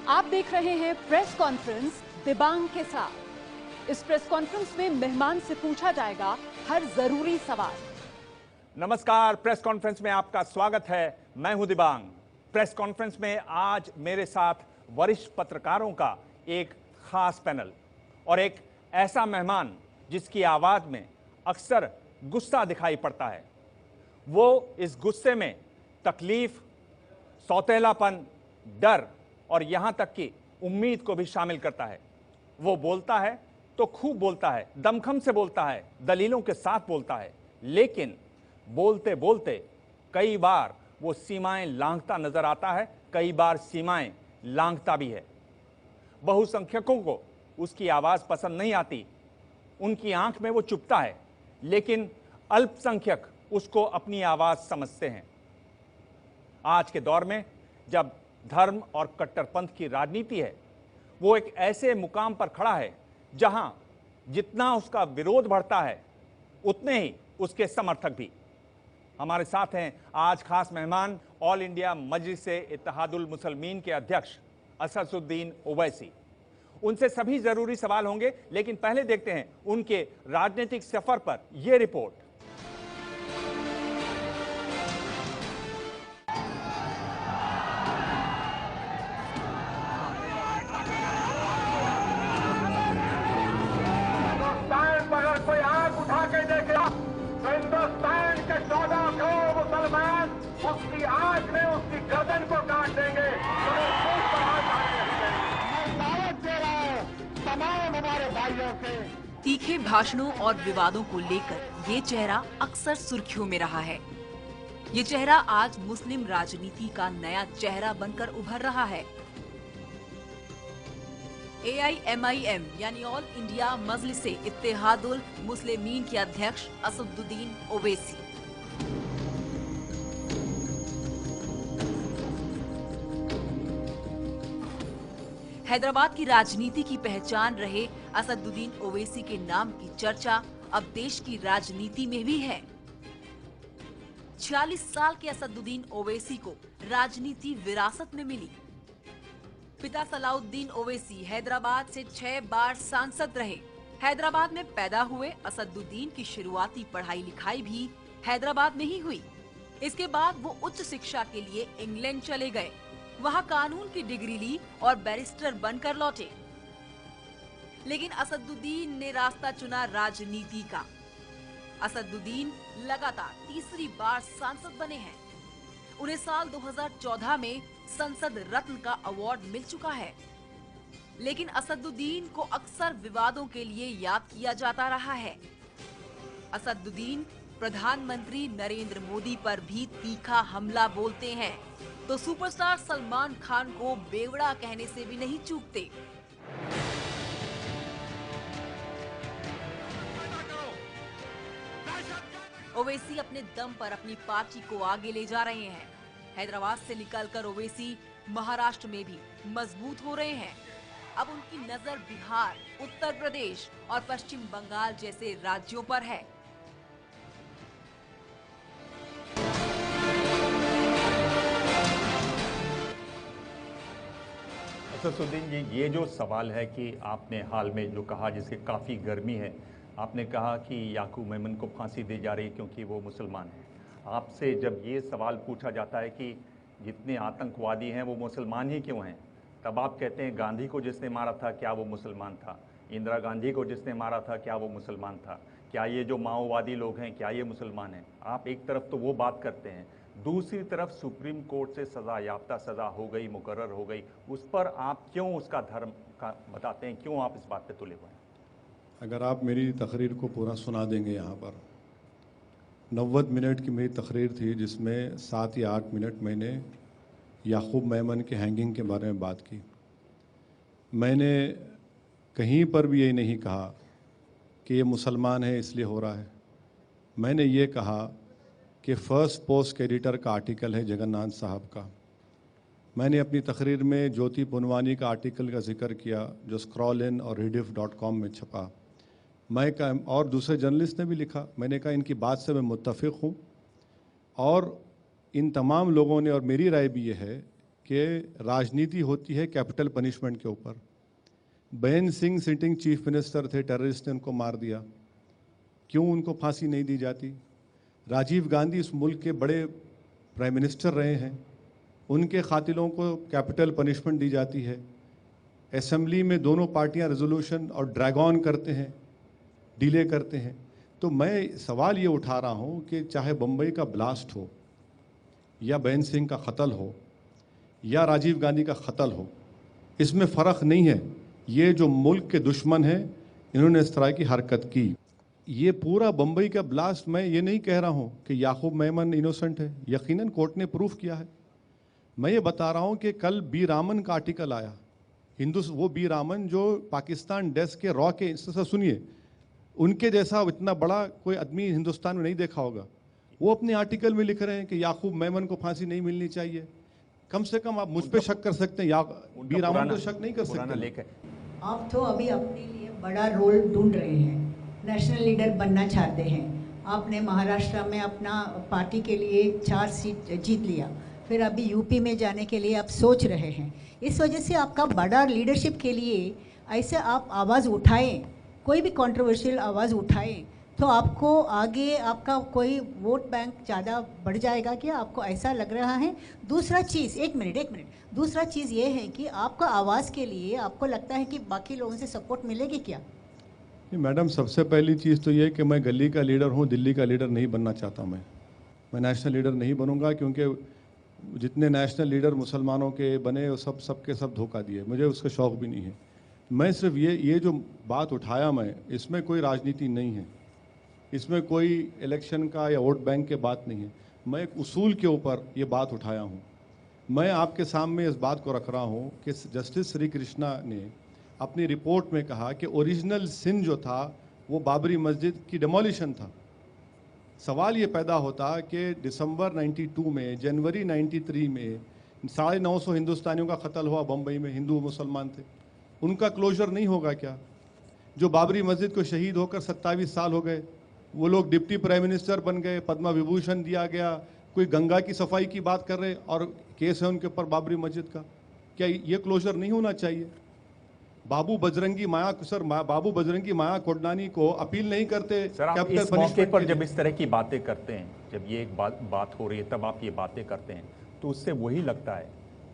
आप देख रहे हैं प्रेस कॉन्फ्रेंस दिबांग के साथ। इस प्रेस कॉन्फ्रेंस में मेहमान से पूछा जाएगा हर जरूरी सवाल। नमस्कार, प्रेस कॉन्फ्रेंस में आपका स्वागत है। मैं हूं दिबांग। प्रेस कॉन्फ्रेंस में आज मेरे साथ वरिष्ठ पत्रकारों का एक खास पैनल और एक ऐसा मेहमान जिसकी आवाज में अक्सर गुस्सा दिखाई पड़ता है। वो इस गुस्से में तकलीफ, सौतेलापन, डर और यहां तक कि उम्मीद को भी शामिल करता है। वो बोलता है तो खूब बोलता है, दमखम से बोलता है, दलीलों के साथ बोलता है, लेकिन बोलते बोलते कई बार वो सीमाएं लांघता नजर आता है, कई बार सीमाएं लांघता भी है। बहुसंख्यकों को उसकी आवाज पसंद नहीं आती, उनकी आंख में वो चुभता है, लेकिन अल्पसंख्यक उसको अपनी आवाज समझते हैं। आज के दौर में जब धर्म और कट्टरपंथ की राजनीति है, वो एक ऐसे मुकाम पर खड़ा है जहां जितना उसका विरोध बढ़ता है उतने ही उसके समर्थक भी। हमारे साथ हैं आज खास मेहमान, ऑल इंडिया मजलिस-ए-इत्तेहादुल मुसलमीन के अध्यक्ष असदुद्दीन ओवैसी। उनसे सभी जरूरी सवाल होंगे, लेकिन पहले देखते हैं उनके राजनीतिक सफर पर यह रिपोर्ट। हिंदुस्तान के 14 करोड़ मुसलमान उसकी आंख में उसकी गर्दन को काट देंगे। दावत दे रहा हूं तमाम हमारे भाइयों के। तीखे भाषणों और विवादों को लेकर ये चेहरा अक्सर सुर्खियों में रहा है। ये चेहरा आज मुस्लिम राजनीति का नया चेहरा बनकर उभर रहा है। AIMIM यानी ऑल इंडिया मजलिस-ए-इत्तेहादुल मुसलमीन के अध्यक्ष असदुद्दीन ओवैसी। हैदराबाद की राजनीति की पहचान रहे असदुद्दीन ओवैसी के नाम की चर्चा अब देश की राजनीति में भी है। 46 साल के असदुद्दीन ओवैसी को राजनीति विरासत में मिली। पिता सलाउद्दीन ओवैसी हैदराबाद से 6 बार सांसद रहे। हैदराबाद में पैदा हुए असदुद्दीन की शुरुआती पढ़ाई लिखाई भी हैदराबाद में ही हुई। इसके बाद वो उच्च शिक्षा के लिए इंग्लैंड चले गए। वहाँ कानून की डिग्री ली और बैरिस्टर बनकर लौटे। लेकिन असदुद्दीन ने रास्ता चुना राजनीति का। असदुद्दीन लगातार तीसरी बार सांसद बने हैं। उन्हें साल 2014 में संसद रत्न का अवार्ड मिल चुका है। लेकिन असदुद्दीन को अक्सर विवादों के लिए याद किया जाता रहा है। असदुद्दीन प्रधानमंत्री नरेंद्र मोदी पर भी तीखा हमला बोलते हैं, तो सुपरस्टार सलमान खान को बेवड़ा कहने से भी नहीं चूकते। ओवैसी अपने दम पर अपनी पार्टी को आगे ले जा रहे हैं। हैदराबाद से निकलकर ओवैसी महाराष्ट्र में भी मजबूत हो रहे हैं। अब उनकी नजर बिहार, उत्तर प्रदेश और पश्चिम बंगाल जैसे राज्यों पर है। असदुद्दीन जी, ये जो सवाल है कि आपने हाल में जो कहा, जिससे काफ़ी गर्मी है, आपने कहा कि याकूब मेमन को फांसी दी जा रही क्योंकि वो मुसलमान है। आपसे जब ये सवाल पूछा जाता है कि जितने आतंकवादी हैं वो मुसलमान ही क्यों हैं, तब आप कहते हैं गांधी को जिसने मारा था क्या वो मुसलमान था? इंदिरा गांधी को जिसने मारा था क्या वो मुसलमान था? क्या ये जो माओवादी लोग हैं क्या ये मुसलमान हैं? आप एक तरफ तो वो बात करते हैं, दूसरी तरफ सुप्रीम कोर्ट से सज़ा याफ्ता सज़ा हो गई, मुकर्रर हो गई, उस पर आप क्यों उसका धर्म का बताते हैं? क्यों आप इस बात पे तुले हुए हैं? अगर आप मेरी तकरीर को पूरा सुना देंगे, यहाँ पर 90 मिनट की मेरी तकरीर थी, जिसमें 7 या 8 मिनट मैंने याकूब मेमन के हैंगिंग के बारे में बात की। मैंने कहीं पर भी ये नहीं कहा कि ये मुसलमान है इसलिए हो रहा है। मैंने ये कहा कि फर्स्ट पोस्ट के एडिटर का आर्टिकल है जगन्नाथ साहब का। मैंने अपनी तकरीर में ज्योति पुनवानी का आर्टिकल का जिक्र किया जो स्क्रॉल-इन और rediff.com में छपा। और दूसरे जर्नलिस्ट ने भी लिखा। मैंने कहा इनकी बात से मैं मुत्तफ़िक़ हूँ और इन तमाम लोगों ने, और मेरी राय भी ये है कि राजनीति होती है कैपिटल पनिशमेंट के ऊपर। Ben Singh sitting chief minister थे, टेररिस्ट ने उनको मार दिया, क्यों उनको फांसी नहीं दी जाती? राजीव गांधी इस मुल्क के बड़े प्राइम मिनिस्टर रहे हैं, उनके कातिलों को कैपिटल पनिशमेंट दी जाती है। असेंबली में दोनों पार्टियां रेजोल्यूशन और ड्रैग ऑन करते हैं, डिले करते हैं। तो मैं सवाल ये उठा रहा हूँ कि चाहे बम्बई का ब्लास्ट हो या बेन सिंह का कत्ल हो या राजीव गांधी का कत्ल हो, इसमें फ़र्क नहीं है। ये जो मुल्क के दुश्मन हैं, इन्होंने इस तरह की हरकत की। ये पूरा बम्बई का ब्लास्ट, मैं ये नहीं कह रहा हूँ कि याकूब मेमन इनोसेंट है, यकीनन कोर्ट ने प्रूफ किया है। मैं ये बता रहा हूँ कि कल बी रामन का आर्टिकल आया, वो बी रामन जो पाकिस्तान डेस्क के रॉ के, सुनिए, उनके जैसा इतना बड़ा कोई आदमी हिंदुस्तान में नहीं देखा होगा। वो अपने आर्टिकल में लिख रहे हैं कि याकूब मेमन को फांसी नहीं मिलनी चाहिए। कम से कम आप मुझ पे शक कर सकते हैं, या बी रामन तो शक नहीं कर सकते। आप तो अभी अपने लिए बड़ा रोल ढूंढ रहे हैं, नेशनल लीडर बनना चाहते हैं। आपने महाराष्ट्र में अपना पार्टी के लिए 4 सीट जीत लिया, फिर अभी यूपी में जाने के लिए आप सोच रहे हैं। इस वजह से आपका बड़ा लीडरशिप के लिए ऐसे आप आवाज़ उठाएं, कोई भी कंट्रोवर्शियल आवाज़ उठाएं, तो आपको आगे आपका कोई वोट बैंक ज़्यादा बढ़ जाएगा क्या? आपको ऐसा लग रहा है? दूसरा चीज़, एक मिनट, दूसरा चीज़ ये है कि आपका आवाज़ के लिए आपको लगता है कि बाकी लोगों से सपोर्ट मिलेगी क्या? मैडम, सबसे पहली चीज़ तो ये कि मैं गली का लीडर हूँ, दिल्ली का लीडर नहीं बनना चाहता। मैं नेशनल लीडर नहीं बनूंगा, क्योंकि जितने नेशनल लीडर मुसलमानों के बने वो सबके सब धोखा दिए। मुझे उसका शौक़ भी नहीं है। मैं सिर्फ ये जो बात उठाया, मैं इसमें कोई राजनीति नहीं है, इसमें कोई इलेक्शन का या वोट बैंक के बात नहीं है। मैं एक उसूल के ऊपर ये बात उठाया हूँ। मैं आपके सामने इस बात को रख रहा हूँ कि जस्टिस श्री कृष्णा ने अपनी रिपोर्ट में कहा कि ओरिजिनल सिन जो था वो बाबरी मस्जिद की डिमोलिशन था। सवाल ये पैदा होता कि दिसंबर 92 में, जनवरी 93 में 950 हिंदुस्तानियों का कत्ल हुआ बम्बई में, हिंदू मुसलमान थे, उनका क्लोजर नहीं होगा क्या? जो बाबरी मस्जिद को शहीद होकर 27 साल हो गए, वो लोग डिप्टी प्राइम मिनिस्टर बन गए, पद्मा विभूषण दिया गया, कोई गंगा की सफाई की बात कर रहे और केस है उनके ऊपर बाबरी मस्जिद का। क्या ये क्लोजर नहीं होना चाहिए? बाबू बजरंगी माया कोडनानी को अपील नहीं करते? सर, आप इस मौके पर जब इस तरह की बातें करते हैं, जब ये एक बात हो रही है, तब आप ये बातें करते हैं, तो उससे वही लगता है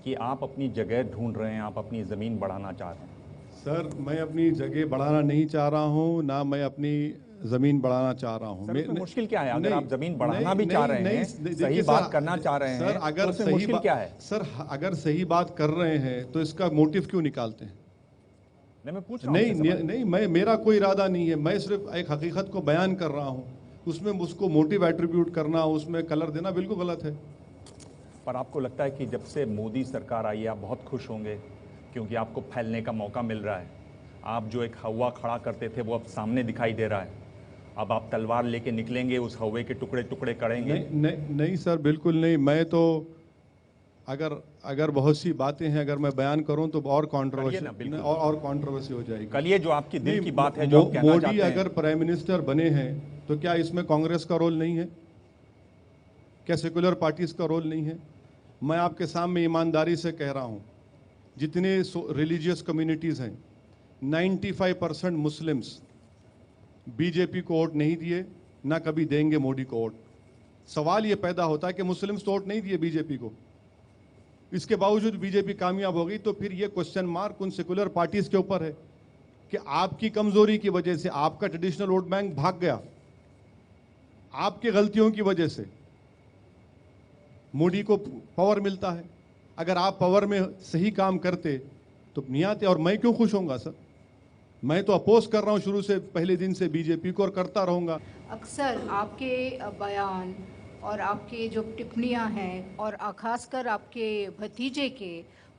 कि आप अपनी जगह ढूंढ रहे हैं, आप अपनी ज़मीन बढ़ाना चाह रहे हैं। सर, मैं अपनी जगह बढ़ाना नहीं चाह रहा हूँ, ना मैं अपनी ज़मीन बढ़ाना चाह रहा हूँ। मुश्किल क्या है? अगर आप ज़मीन बढ़ाना भी चाह रहे हैं, सही बात करना चाह रहे हैं, सर, अगर तो मुश्किल क्या है? सर, अगर सही बात कर रहे हैं तो इसका मोटिव क्यों निकालते हैं? मैं पूछ रहा हूं। नहीं, मेरा कोई इरादा नहीं है। मैं सिर्फ एक हकीकत को बयान कर रहा हूँ। उसमें उसको मोटिव एट्रीब्यूट करना, उसमें कलर देना बिल्कुल गलत है। पर आपको लगता है कि जब से मोदी सरकार आई है आप बहुत खुश होंगे, क्योंकि आपको फैलने का मौका मिल रहा है। आप जो एक हवा खड़ा करते थे वो अब सामने दिखाई दे रहा है। अब आप तलवार लेके निकलेंगे, उस हवे के टुकड़े टुकड़े करेंगे? नहीं सर, बिल्कुल नहीं। मैं तो अगर बहुत सी बातें हैं, अगर मैं बयान करूं तो और कंट्रोवर्सी हो जाएगी। कल ये जो आपकी दिल की बात है, जो आप कहना चाहते हैं, मोदी अगर प्राइम मिनिस्टर बने हैं तो क्या इसमें कांग्रेस का रोल नहीं है? क्या सेकुलर पार्टीज का रोल नहीं है? मैं आपके सामने ईमानदारी से कह रहा हूं, जितने रिलीजियस कम्युनिटीज हैं, 95% मुस्लिम्स बीजेपी को वोट नहीं दिए, ना कभी देंगे मोदी को वोट। सवाल ये पैदा होता है कि मुस्लिम्स तो वोट नहीं दिए बीजेपी को, इसके बावजूद बीजेपी कामयाब हो गई। तो फिर ये क्वेश्चन मार्क उन सेकुलर पार्टीज के ऊपर है कि आपकी कमजोरी की वजह से आपका ट्रेडिशनल वोट बैंक भाग गया, आपकी गलतियों की वजह से मोदी को पावर मिलता है। अगर आप पावर में सही काम करते तो नहीं आते। और मैं क्यों खुश होऊंगा सर? मैं तो अपोज कर रहा हूं शुरू से, पहले दिन से बीजेपी को, और करता रहूंगा। अक्सर आपके बयान और आपके जो टिप्पणियां हैं, और खासकर आपके भतीजे के,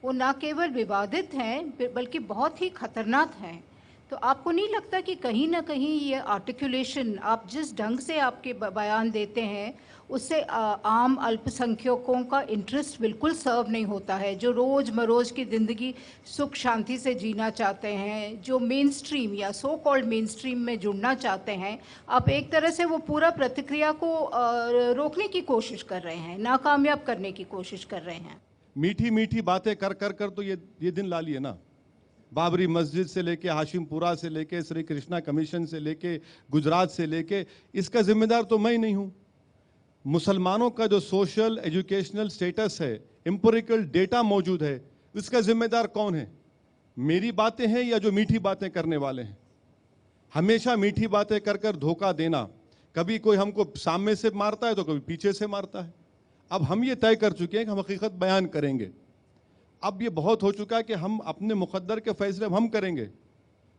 वो ना केवल विवादित हैं बल्कि बहुत ही खतरनाक हैं। तो आपको नहीं लगता कि कहीं ना कहीं ये आर्टिकुलेशन, आप जिस ढंग से आपके बयान देते हैं, उससे आम अल्पसंख्यकों का इंटरेस्ट बिल्कुल सर्व नहीं होता है, जो रोज़ मरोज़ की ज़िंदगी सुख शांति से जीना चाहते हैं, जो मेन स्ट्रीम या सो कॉल्ड मेन स्ट्रीम में जुड़ना चाहते हैं। आप एक तरह से वो पूरा प्रतिक्रिया को रोकने की कोशिश कर रहे हैं, नाकामयाब करने की कोशिश कर रहे हैं। मीठी मीठी बातें कर कर कर तो ये दिन ला लिए ना। बाबरी मस्जिद से लेके हाशिमपुरा से लेके श्री कृष्णा कमीशन से लेके गुजरात से लेके, इसका जिम्मेदार तो मैं ही नहीं हूं। मुसलमानों का जो सोशल एजुकेशनल स्टेटस है, एम्पिरिकल डेटा मौजूद है, इसका जिम्मेदार कौन है? मेरी बातें हैं या जो मीठी बातें करने वाले हैं? हमेशा मीठी बातें कर कर धोखा देना, कभी कोई हमको सामने से मारता है तो कभी पीछे से मारता है। अब हम ये तय कर चुके हैं कि हम हकीकत बयान करेंगे। अब ये बहुत हो चुका है कि हम अपने मुकद्दर के फैसले हम करेंगे।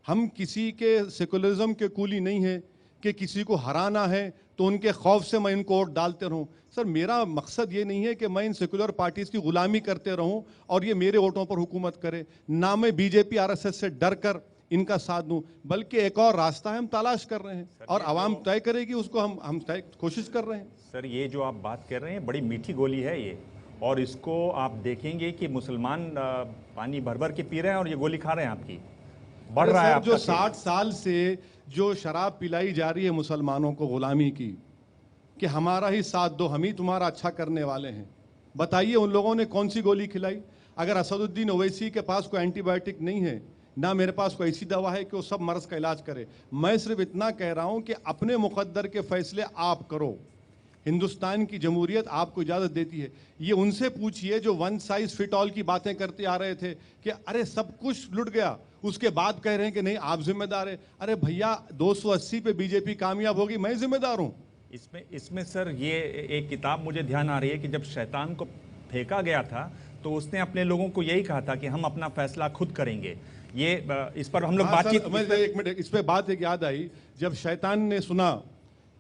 हम किसी के सेकुलरिज्म के कूली नहीं है कि किसी को हराना है तो उनके खौफ से मैं इनको वोट डालते रहूं। सर, मेरा मकसद ये नहीं है कि मैं इन सेकुलर पार्टीज की गुलामी करते रहूं और ये मेरे वोटों पर हुकूमत करे, ना मैं बीजेपी आरएसएस से डर कर इनका साथ दूं, बल्कि एक और रास्ता है हम तलाश कर रहे हैं और आवाम तय करेगी उसको, हम तय कोशिश कर रहे हैं। सर, ये जो आप बात कर रहे हैं बड़ी मीठी गोली है ये, और इसको आप देखेंगे कि मुसलमान पानी भर भर के पी रहे हैं और ये गोली खा रहे हैं आपकी, बढ़ रहा है। जो 60 साल से जो शराब पिलाई जा रही है मुसलमानों को गुलामी की, कि हमारा ही साथ दो, हम ही तुम्हारा अच्छा करने वाले हैं, बताइए उन लोगों ने कौन सी गोली खिलाई? अगर असदुद्दीन ओवैसी के पास कोई एंटीबायोटिक नहीं है, ना मेरे पास कोई ऐसी दवा है कि वो सब मर्ज का इलाज करे। मैं सिर्फ इतना कह रहा हूं कि अपने मुकद्दर के फैसले आप करो। हिंदुस्तान की जमहूरियत आपको इजाज़त देती है। ये उनसे पूछिए जो वन साइज फिट ऑल की बातें करते आ रहे थे कि अरे सब कुछ लुट गया, उसके बाद कह रहे हैं कि नहीं आप जिम्मेदार है। अरे भैया, 280 पे बीजेपी कामयाब होगी, मैं जिम्मेदार हूं। इसमें सर ये एक किताब मुझे ध्यान आ रही है कि जब शैतान को फेंका गया था तो उसने अपने लोगों को यही कहा था कि हम अपना फैसला खुद करेंगे। ये इस पर हम लोग बातचीत। एक मिनट, इस पे बात एक याद आई, जब शैतान ने सुना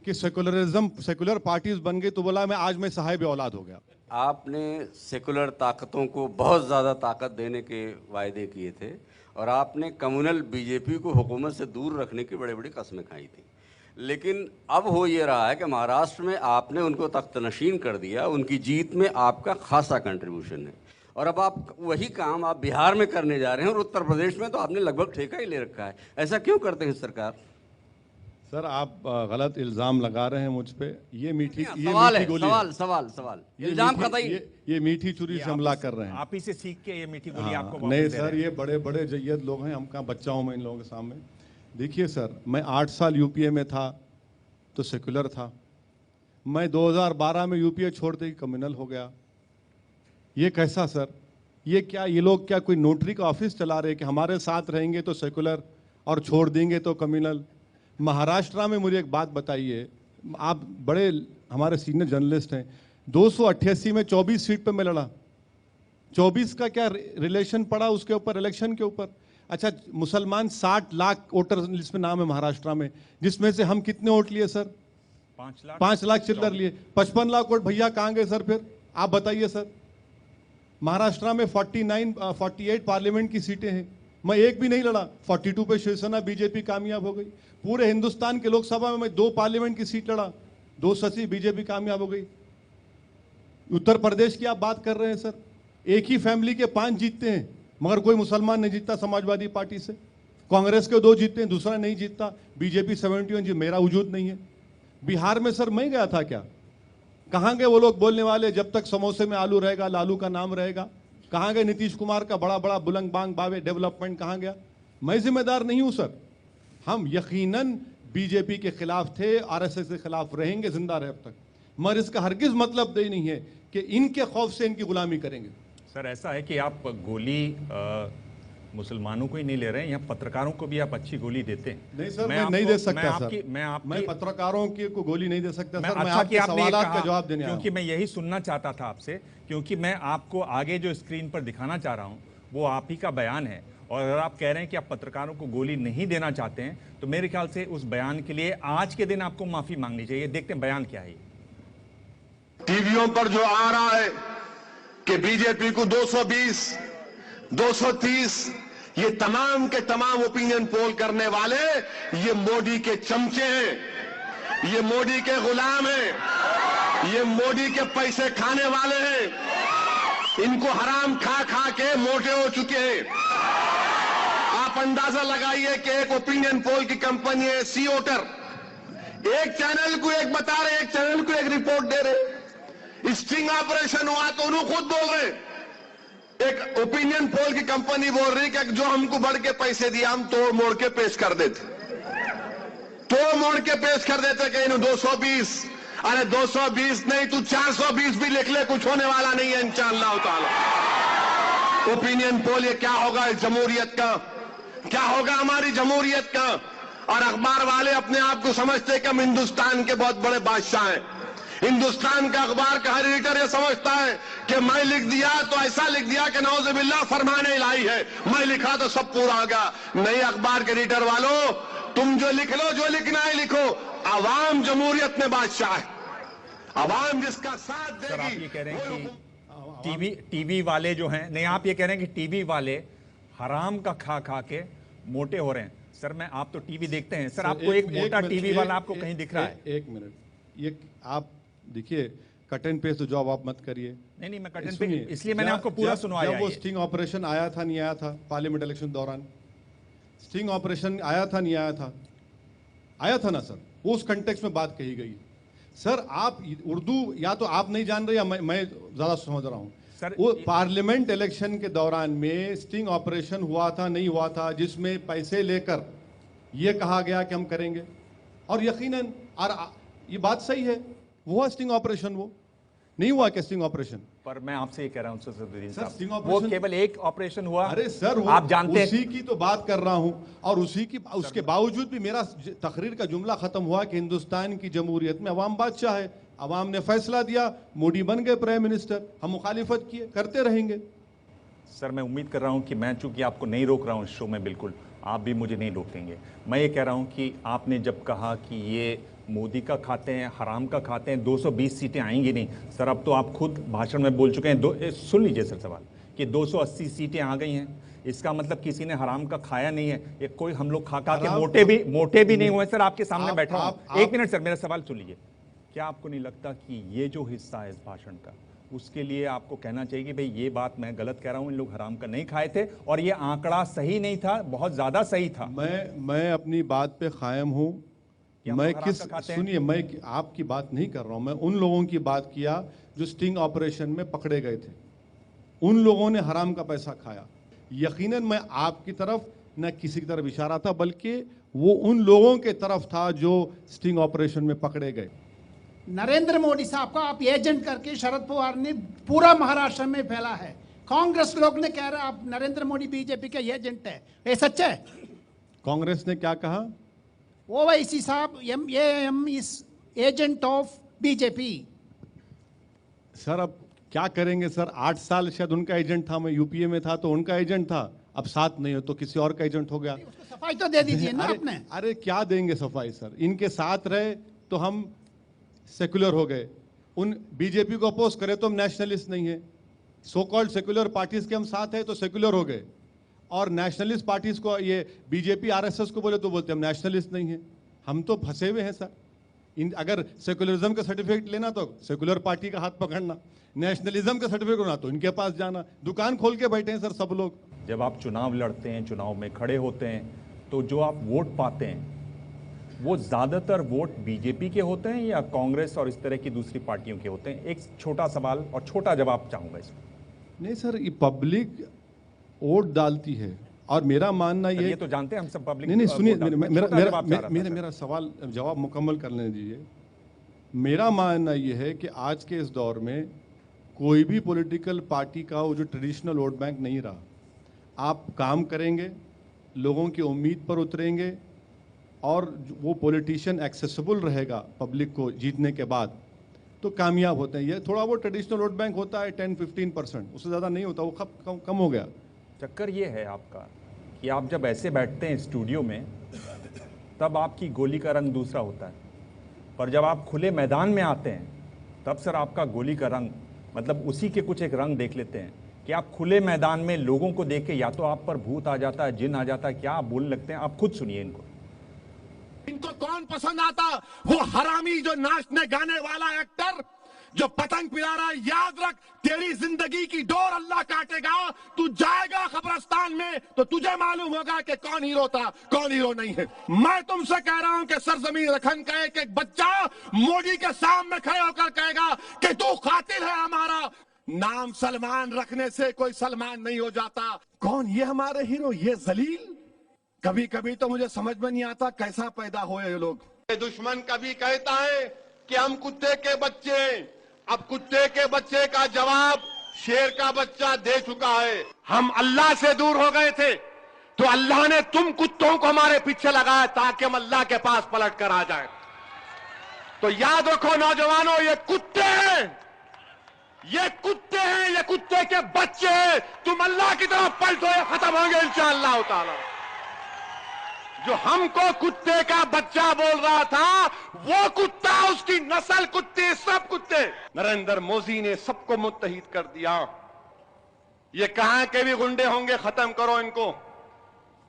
कि सेकुलर पार्टीज बन गई तो बोला मैं साहिब औलाद हो गया। आपने सेकुलर ताकतों को बहुत ज़्यादा ताकत देने के वायदे किए थे और आपने कम्युनल बीजेपी को हुकूमत से दूर रखने की बड़ी बड़ी कस्में खाई थी, लेकिन अब हो ये रहा है कि महाराष्ट्र में आपने उनको तख्तनशीन कर दिया, उनकी जीत में आपका खासा कंट्रीब्यूशन है और अब आप वही काम आप बिहार में करने जा रहे हैं और उत्तर प्रदेश में तो आपने लगभग ठेका ही ले रखा है। ऐसा क्यों करते हैं सरकार? सर, आप गलत इल्जाम लगा रहे हैं मुझ पे। ये मीठी गोली, सवाल इल्जाम कतई, ये मीठी चुरी से हमला कर रहे हैं। आप ही से सीख के ये मीठी गोली आपको नहीं सर, ये बड़े बड़े जय्यद लोग हैं, हम कहाँ बच्चा हूँ मैं इन लोगों के सामने। देखिए सर, मैं 8 साल यूपीए में था तो सेकुलर था, मैं 2012 में यूपीए छोड़ते ही कम्युनल हो गया। ये कैसा सर? ये क्या, ये लोग क्या कोई नोटरी का ऑफिस चला रहे कि हमारे साथ रहेंगे तो सेकुलर और छोड़ देंगे तो कम्युनल? महाराष्ट्र में मुझे एक बात बताइए, आप बड़े हमारे सीनियर जर्नलिस्ट हैं, 288 में 24 सीट पे मैं लड़ा, 24 का क्या रिलेशन पड़ा उसके ऊपर, इलेक्शन के ऊपर? अच्छा, मुसलमान 60 लाख वोटर लिस्ट में नाम है महाराष्ट्र में, जिसमें से हम कितने वोट लिए सर? 5 लाख चिल्लर लिए। 55 लाख वोट भैया कहाँ गए सर? फिर आप बताइए सर। महाराष्ट्र में 48 पार्लियामेंट की सीटें हैं, मैं एक भी नहीं लड़ा। 42 पे शिवसेना बीजेपी कामयाब हो गई। पूरे हिंदुस्तान के लोकसभा में मैं 2 पार्लियामेंट की सीट लड़ा, 280 बीजेपी कामयाब हो गई। उत्तर प्रदेश की आप बात कर रहे हैं सर, एक ही फैमिली के 5 जीतते हैं, मगर कोई मुसलमान नहीं जीतता समाजवादी पार्टी से। कांग्रेस के 2 जीतते हैं, दूसरा नहीं जीतता। बीजेपी 71 जी, मेरा वजूद नहीं है। बिहार में सर मैं गया था क्या? कहाँ गए वो लोग बोलने वाले जब तक समोसे में आलू रहेगा लालू का नाम रहेगा? कहाँ गए नीतीश कुमार का बड़ा बड़ा बुलंद बांग बावे डेवलपमेंट कहाँ गया? मैं जिम्मेदार नहीं हूं सर। हम यकीनन बीजेपी के खिलाफ थे, आरएसएस के खिलाफ रहेंगे, जिंदा रहे अब तक, मगर इसका हरगिज मतलब ये नहीं है कि इनके खौफ से इनकी गुलामी करेंगे। सर, ऐसा है कि आप गोली मुसलमानों को ही नहीं ले रहे हैं, यहाँ पत्रकारों को भी आप अच्छी गोली देते हैं। नहीं सर, मैं नहीं दे सकता सर। मैं पत्रकारों की को गोली नहीं दे सकता सर। मैं आपके सवालात का जवाब देने आया हूं। क्योंकि मैं यही सुनना चाहता था आपसे, क्योंकि मैं आपको आगे जो स्क्रीन पर दिखाना चाह रहा हूं वो आप ही का बयान है, और अगर आप कह रहे हैं कि आप पत्रकारों को गोली नहीं देना चाहते हैं तो मेरे ख्याल से उस बयान के लिए आज के दिन आपको माफी मांगनी चाहिए। देखते हैं बयान क्या है। टीवियों पर जो आ रहा है कि बीजेपी को 220, 230, ये तमाम के तमाम ओपिनियन पोल करने वाले ये मोदी के चमचे हैं, ये मोदी के गुलाम हैं, ये मोदी के पैसे खाने वाले हैं, इनको हराम खा खा के मोटे हो चुके हैं। आप अंदाजा लगाइए कि एक ओपिनियन पोल की कंपनी है सी वोटर, एक चैनल को एक बता रहे, एक चैनल को एक रिपोर्ट दे रहे। स्टिंग ऑपरेशन हुआ तो उन्होंने खुद बोल रहे एक ओपिनियन पोल की कंपनी बोल रही कि जो हमको बढ़ के पैसे दिया हम तोड़ मोड़ के पेश कर देते, तोड़ मोड़ के पेश कर देते। कहीं 220, अरे 220 नहीं तू 420 भी लिख ले, कुछ होने वाला नहीं है इंशाअल्लाह ताला। ओपिनियन पोल ये क्या होगा इस जमहूरियत का, क्या होगा हमारी जमहूरियत का। और अखबार वाले अपने आप को समझते कि हम हिंदुस्तान के बहुत बड़े बादशाह हैं। हिंदुस्तान का अखबार का हर एडिटर ये समझता है कि मैं लिख दिया तो ऐसा लिख दिया कि नौज़ुबिल्लाह फरमाने इलाही है, मैं लिखा तो सब पूरा होगा। नहीं, अखबार के एडिटर वालों, तुम जो लिख लो, जो लिखना है लिखो। अवाम जमहूरियत में बादशाह है, अवाम जिसका साथ देगी। सर आप ये कह रहे हैं कि टीवी वाले जो हैं, नहीं आप ये कह रहे हैं कि टीवी वाले हराम का खा खा के मोटे हो रहे हैं। सर मैं, आप तो टीवी देखते हैं सर, आपको एक मोटा टीवी वाला आपको कहीं दिख रहा है? एक मिनट, ये आप देखिए, कट एंड पेस्ट तो जॉब आप मत करिए। नहीं मैं कट एंड पेस्ट इसलिए मैंने आपको पूरा सुनवाया। जब वो स्टिंग ऑपरेशन आया था नहीं आया था पार्लियामेंट इलेक्शन दौरान, स्टिंग ऑपरेशन आया था नहीं आया था, आया था ना सर, वो उस कंटेक्स्ट में बात कही गई। सर आप उर्दू या तो आप नहीं जान रहे या मैं ज्यादा समझ रहा हूं सर। वो पार्लियामेंट इलेक्शन के दौरान में स्टिंग ऑपरेशन हुआ था नहीं हुआ था, जिसमें पैसे लेकर ये कहा गया कि हम करेंगे, और यकीनन और ये बात सही है, हुआ स्टिंग ऑपरेशन, वो नहीं हुआ क्या स्टिंग ऑपरेशन? पर मैं आपसे ये कह रहा हूं सर, स्टिंग वो केवल एक ऑपरेशन हुआ। अरे सर आप जानते हैं, उसी की तो बात कर रहा हूं, और उसी की उसके बावजूद भी मेरा तकरीर का जुमला खत्म हुआ कि हिंदुस्तान की जमहूरियत में अवाम बादशाह है, अवाम ने फैसला दिया, मोदी बन गए प्राइम मिनिस्टर, हम मुखालिफत किए, करते रहेंगे। सर मैं उम्मीद कर रहा हूं कि मैं चूंकि आपको नहीं रोक रहा हूं इस शो में, बिल्कुल आप भी मुझे नहीं रोकेंगे। मैं ये कह रहा हूं कि आपने जब कहा कि ये मोदी का खाते हैं, हराम का खाते हैं, 220 सीटें आएंगी नहीं। सर अब तो आप खुद भाषण में बोल चुके हैं, सुन लीजिए सर सवाल, कि 280 सीटें आ गई हैं, इसका मतलब किसी ने हराम का खाया नहीं है। ये कोई हम लोग खा खा के मोटे भी नहीं हुए। सर आपके सामने बैठा हूं, एक मिनट सर मेरा सवाल सुन लीजिए। क्या आपको नहीं लगता कि ये जो हिस्सा है इस भाषण का, उसके लिए आपको कहना चाहिए कि भाई ये बात मैं गलत कह रहा हूं, इन लोग हराम का नहीं खाए थे और ये आंकड़ा सही नहीं था, बहुत ज्यादा सही था। मैं अपनी बात पे कायम हूं। मैं किस, सुनिए, मैं आपकी बात नहीं कर रहा हूं, मैं उन लोगों की बात किया जो स्टिंग ऑपरेशन में पकड़े गए थे, उन लोगों ने हराम का पैसा खाया। यकीनन मैं आपकी तरफ न किसी की तरफ इशारा था, बल्कि वो उन लोगों के तरफ था जो स्टिंग ऑपरेशन में पकड़े गए। नरेंद्र मोदी साहब का आप एजेंट करके शरद पवार ने पूरा महाराष्ट्र में फैला है। कांग्रेस लोग ने कह रहा आप नरेंद्र मोदी बीजेपी के एजेंट है, ये सच है? कांग्रेस ने क्या कहा? ओवैसी साहब M is agent of BJP. Sir अब क्या करेंगे सर, 8 साल शायद उनका एजेंट था, मैं यूपीए में था तो उनका एजेंट था, अब साथ नहीं हो तो किसी और का एजेंट हो गया। उसको सफाई तो दे दीजिए ना आपने। अरे क्या देंगे सफाई सर, इनके साथ रहे तो हम सेक्युलर हो गए, उन बीजेपी को अपोज करे तो हम नेशनलिस्ट नहीं है, सो कॉल्ड सेक्युलर पार्टीज के हम साथ है तो सेक्युलर हो गए, और नेशनलिस्ट पार्टीज को, ये बीजेपी आरएसएस को बोले तो बोलते हम नेशनलिस्ट नहीं है। हम तो फंसे हुए हैं सर। अगर सेक्युलरिज्म का सर्टिफिकेट लेना तो सेक्युलर पार्टी का हाथ पकड़ना, नेशनलिज्म का सर्टिफिकेट होना तो इनके पास जाना, दुकान खोल के बैठे हैं सर सब लोग। जब आप चुनाव लड़ते हैं, चुनाव में खड़े होते हैं, तो जो आप वोट पाते हैं वो ज्यादातर वोट बीजेपी के होते हैं या कांग्रेस और इस तरह की दूसरी पार्टियों के होते हैं? एक छोटा सवाल और छोटा जवाब चाहूंगा इसमें। नहीं सर, ये पब्लिक वोट डालती है, और मेरा मानना ये तो जानते हैं हम सब पब्लिक। नहीं सुनिए, मेरा सवाल जवाब मुकम्मल करने दीजिए। मेरा मानना ये है कि आज के इस दौर में कोई भी पॉलिटिकल पार्टी का वो जो ट्रेडिशनल वोट बैंक नहीं रहा। आप काम करेंगे, लोगों की उम्मीद पर उतरेंगे, और वो पॉलिटिशियन एक्सेसिबल रहेगा पब्लिक को जीतने के बाद, तो कामयाब होते हैं। ये थोड़ा वो ट्रेडिशनल वोट बैंक होता है 10-15%, उससे ज़्यादा नहीं होता, वो कम हो गया। चक्कर ये है आपका कि आप जब ऐसे बैठते हैं स्टूडियो में तब आपकी गोली का रंग दूसरा होता है, पर जब आप खुले मैदान में आते हैं तब सर आपका गोली का रंग, मतलब उसी के कुछ एक रंग देख लेते हैं कि आप खुले मैदान में लोगों को देख के या तो आप पर भूत आ जाता है, जिन आ जाता है, क्या आप बोलने लगते हैं, आप खुद सुनिए इनको। इनको कौन पसंद आता? वो हरामी जो नाचने गाने वाला एक्टर जो पतंग पिला रहा है। याद रख, तेरी जिंदगी की डोर अल्लाह काटेगा, तू जाएगा कब्रिस्तान में तो तुझे मालूम होगा कि कौन हीरो था, कौन हीरो नहीं है। मैं तुमसे कह रहा हूं कि सरजमीन रखन का एक एक बच्चा मोदी के सामने खड़े होकर कहेगा कि तू कातिल है हमारा। नाम सलमान रखने से कोई सलमान नहीं हो जाता। कौन ये हमारे हीरो, ये जलील? कभी कभी तो मुझे समझ में नहीं आता कैसा पैदा हुए ये लोग। दुश्मन कभी कहता है कि हम कुत्ते के बच्चे, अब कुत्ते के बच्चे का जवाब शेर का बच्चा दे चुका है। हम अल्लाह से दूर हो गए थे तो अल्लाह ने तुम कुत्तों को हमारे पीछे लगाया ताकि हम अल्लाह के पास पलट कर आ जाए। तो याद रखो नौजवानों, ये कुत्ते हैं, ये कुत्ते हैं, ये कुत्ते के बच्चे हैं। तुम अल्लाह की तरफ पलटो, ये खत्म होंगे इंशाअल्लाह ताला। जो हमको कुत्ते का बच्चा बोल रहा था, वो कुत्ता, उसकी नस्ल कुत्ते, सब कुत्ते। नरेंद्र मोदी ने सबको मुत्तहिद कर दिया। ये कहां के भी गुंडे होंगे, खत्म करो इनको,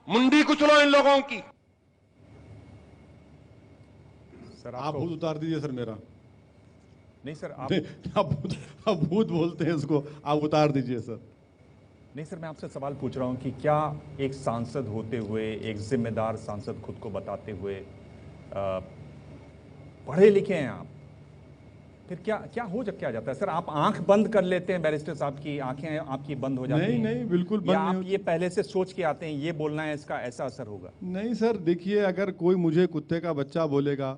मुंडी कुचलो इन लोगों की। सर आप भूत उतार दीजिए सर मेरा। नहीं सर, आप भूत बोलते हैं इसको, आप उतार दीजिए सर। नहीं सर, मैं आपसे सवाल पूछ रहा हूं कि क्या एक सांसद होते हुए, एक जिम्मेदार सांसद खुद को बताते हुए, पढ़े लिखे हैं आप, फिर क्या हो क्या जाता है सर? आप आंख बंद कर लेते हैं, बैरिस्टर साहब की आंखें आपकी बंद हो जाती हैं? नहीं बिल्कुल बंद या नहीं आप ये पहले से सोच के आते हैं ये बोलना है, इसका ऐसा असर होगा? नहीं सर, देखिए अगर कोई मुझे कुत्ते का बच्चा बोलेगा,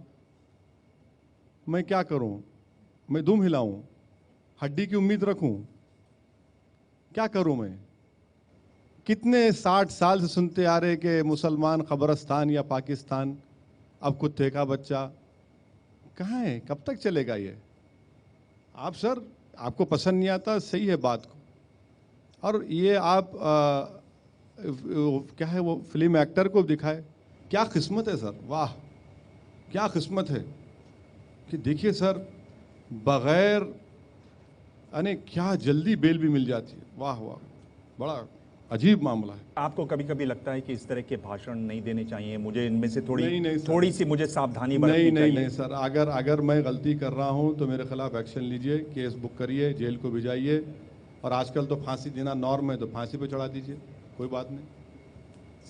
मैं क्या करूं? मैं दुम हिलाऊं, हड्डी की उम्मीद रखूं? क्या करूं मैं? कितने 60 साल से सुनते आ रहे कि मुसलमान कब्रिस्तान या पाकिस्तान, अब कुत्ते का बच्चा। कहाँ है, कब तक चलेगा ये? आप सर, आपको पसंद नहीं आता, सही है बात को, और ये आप क्या है वो फिल्म एक्टर को दिखाए, क्या किस्मत है सर, वाह क्या किस्मत है कि देखिए सर, बगैर अने क्या जल्दी बेल भी मिल जाती है। वाह वाह, बड़ा अजीब मामला है। आपको कभी कभी लगता है कि इस तरह के भाषण नहीं देने चाहिए, मुझे इनमें से नहीं, थोड़ी सी मुझे सावधानी बरतनी चाहिए? नहीं सर, अगर मैं गलती कर रहा हूं तो मेरे खिलाफ एक्शन लीजिए, केस बुक करिए, जेल को भिजाइए, और आजकल तो फांसी देना नॉर्म है, तो फांसी पे चढ़ा दीजिए, कोई बात नहीं।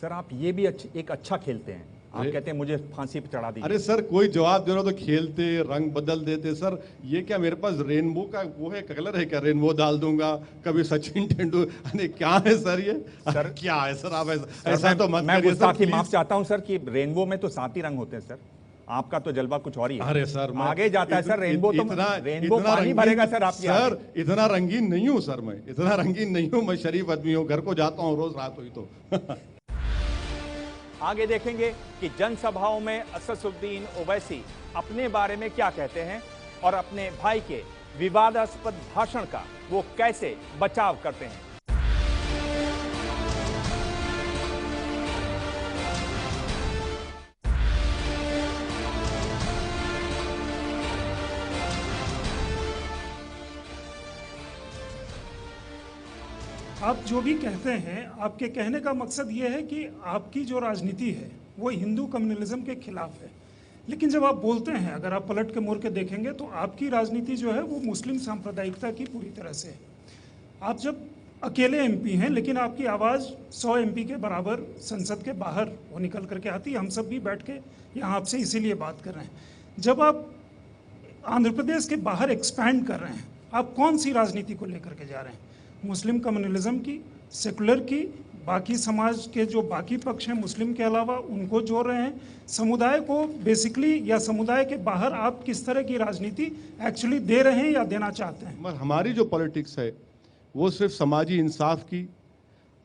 सर आप ये भी एक अच्छा खेलते हैं, आप कहते हैं मुझे फांसी पे चढ़ा दीजिए। अरे सर, कोई जवाब दे रहा तो खेलते, रंग बदल देते सर। ये क्या मेरे पास रेनबो का वो है, कलर है क्या? रेनबो डाल दूंगा, कभी सचिन तेंदुलकर, अरे क्या है सर ये? सर क्या है सर? आप ऐसा तो मत मैं गुस्ताखी माफ चाहता हूं सर कि रेनबो में तो 7 ही रंग होते हैं सर, आपका तो जलवा कुछ और ही है। अरे सर, आगे जाता है सर रेनबो, तो रेनबो पानी भरेगा सर आपकी। सर इतना रंगीन नहीं हूं सर, मैं इतना रंगीन नहीं हूं, मैं शरीफ आदमी हूं, घर को जाता हूं रोज रात हुई तो। आगे देखेंगे कि जनसभाओं में असदुद्दीन ओवैसी अपने बारे में क्या कहते हैं और अपने भाई के विवादास्पद भाषण का वो कैसे बचाव करते हैं। आप जो भी कहते हैं, आपके कहने का मकसद ये है कि आपकी जो राजनीति है वो हिंदू कम्युनलिज्म के खिलाफ है, लेकिन जब आप बोलते हैं, अगर आप पलट के मोड़ के देखेंगे तो आपकी राजनीति जो है वो मुस्लिम सांप्रदायिकता की पूरी तरह से है। आप जब अकेले एमपी हैं, लेकिन आपकी आवाज़ 100 एमपी के बराबर संसद के बाहर वो निकल करके आती है। हम सब भी बैठ के यहाँ आपसे इसीलिए बात कर रहे हैं। जब आप आंध्र प्रदेश के बाहर एक्सपैंड कर रहे हैं, आप कौन सी राजनीति को लेकर के जा रहे हैं? मुस्लिम कम्युनलिज्म की, सेकुलर की, बाकी समाज के जो बाकी पक्ष हैं मुस्लिम के अलावा उनको जोड़ रहे हैं? समुदाय को बेसिकली, या समुदाय के बाहर आप किस तरह की राजनीति एक्चुअली दे रहे हैं या देना चाहते हैं? हमारी जो पॉलिटिक्स है वो सिर्फ समाजी इंसाफ की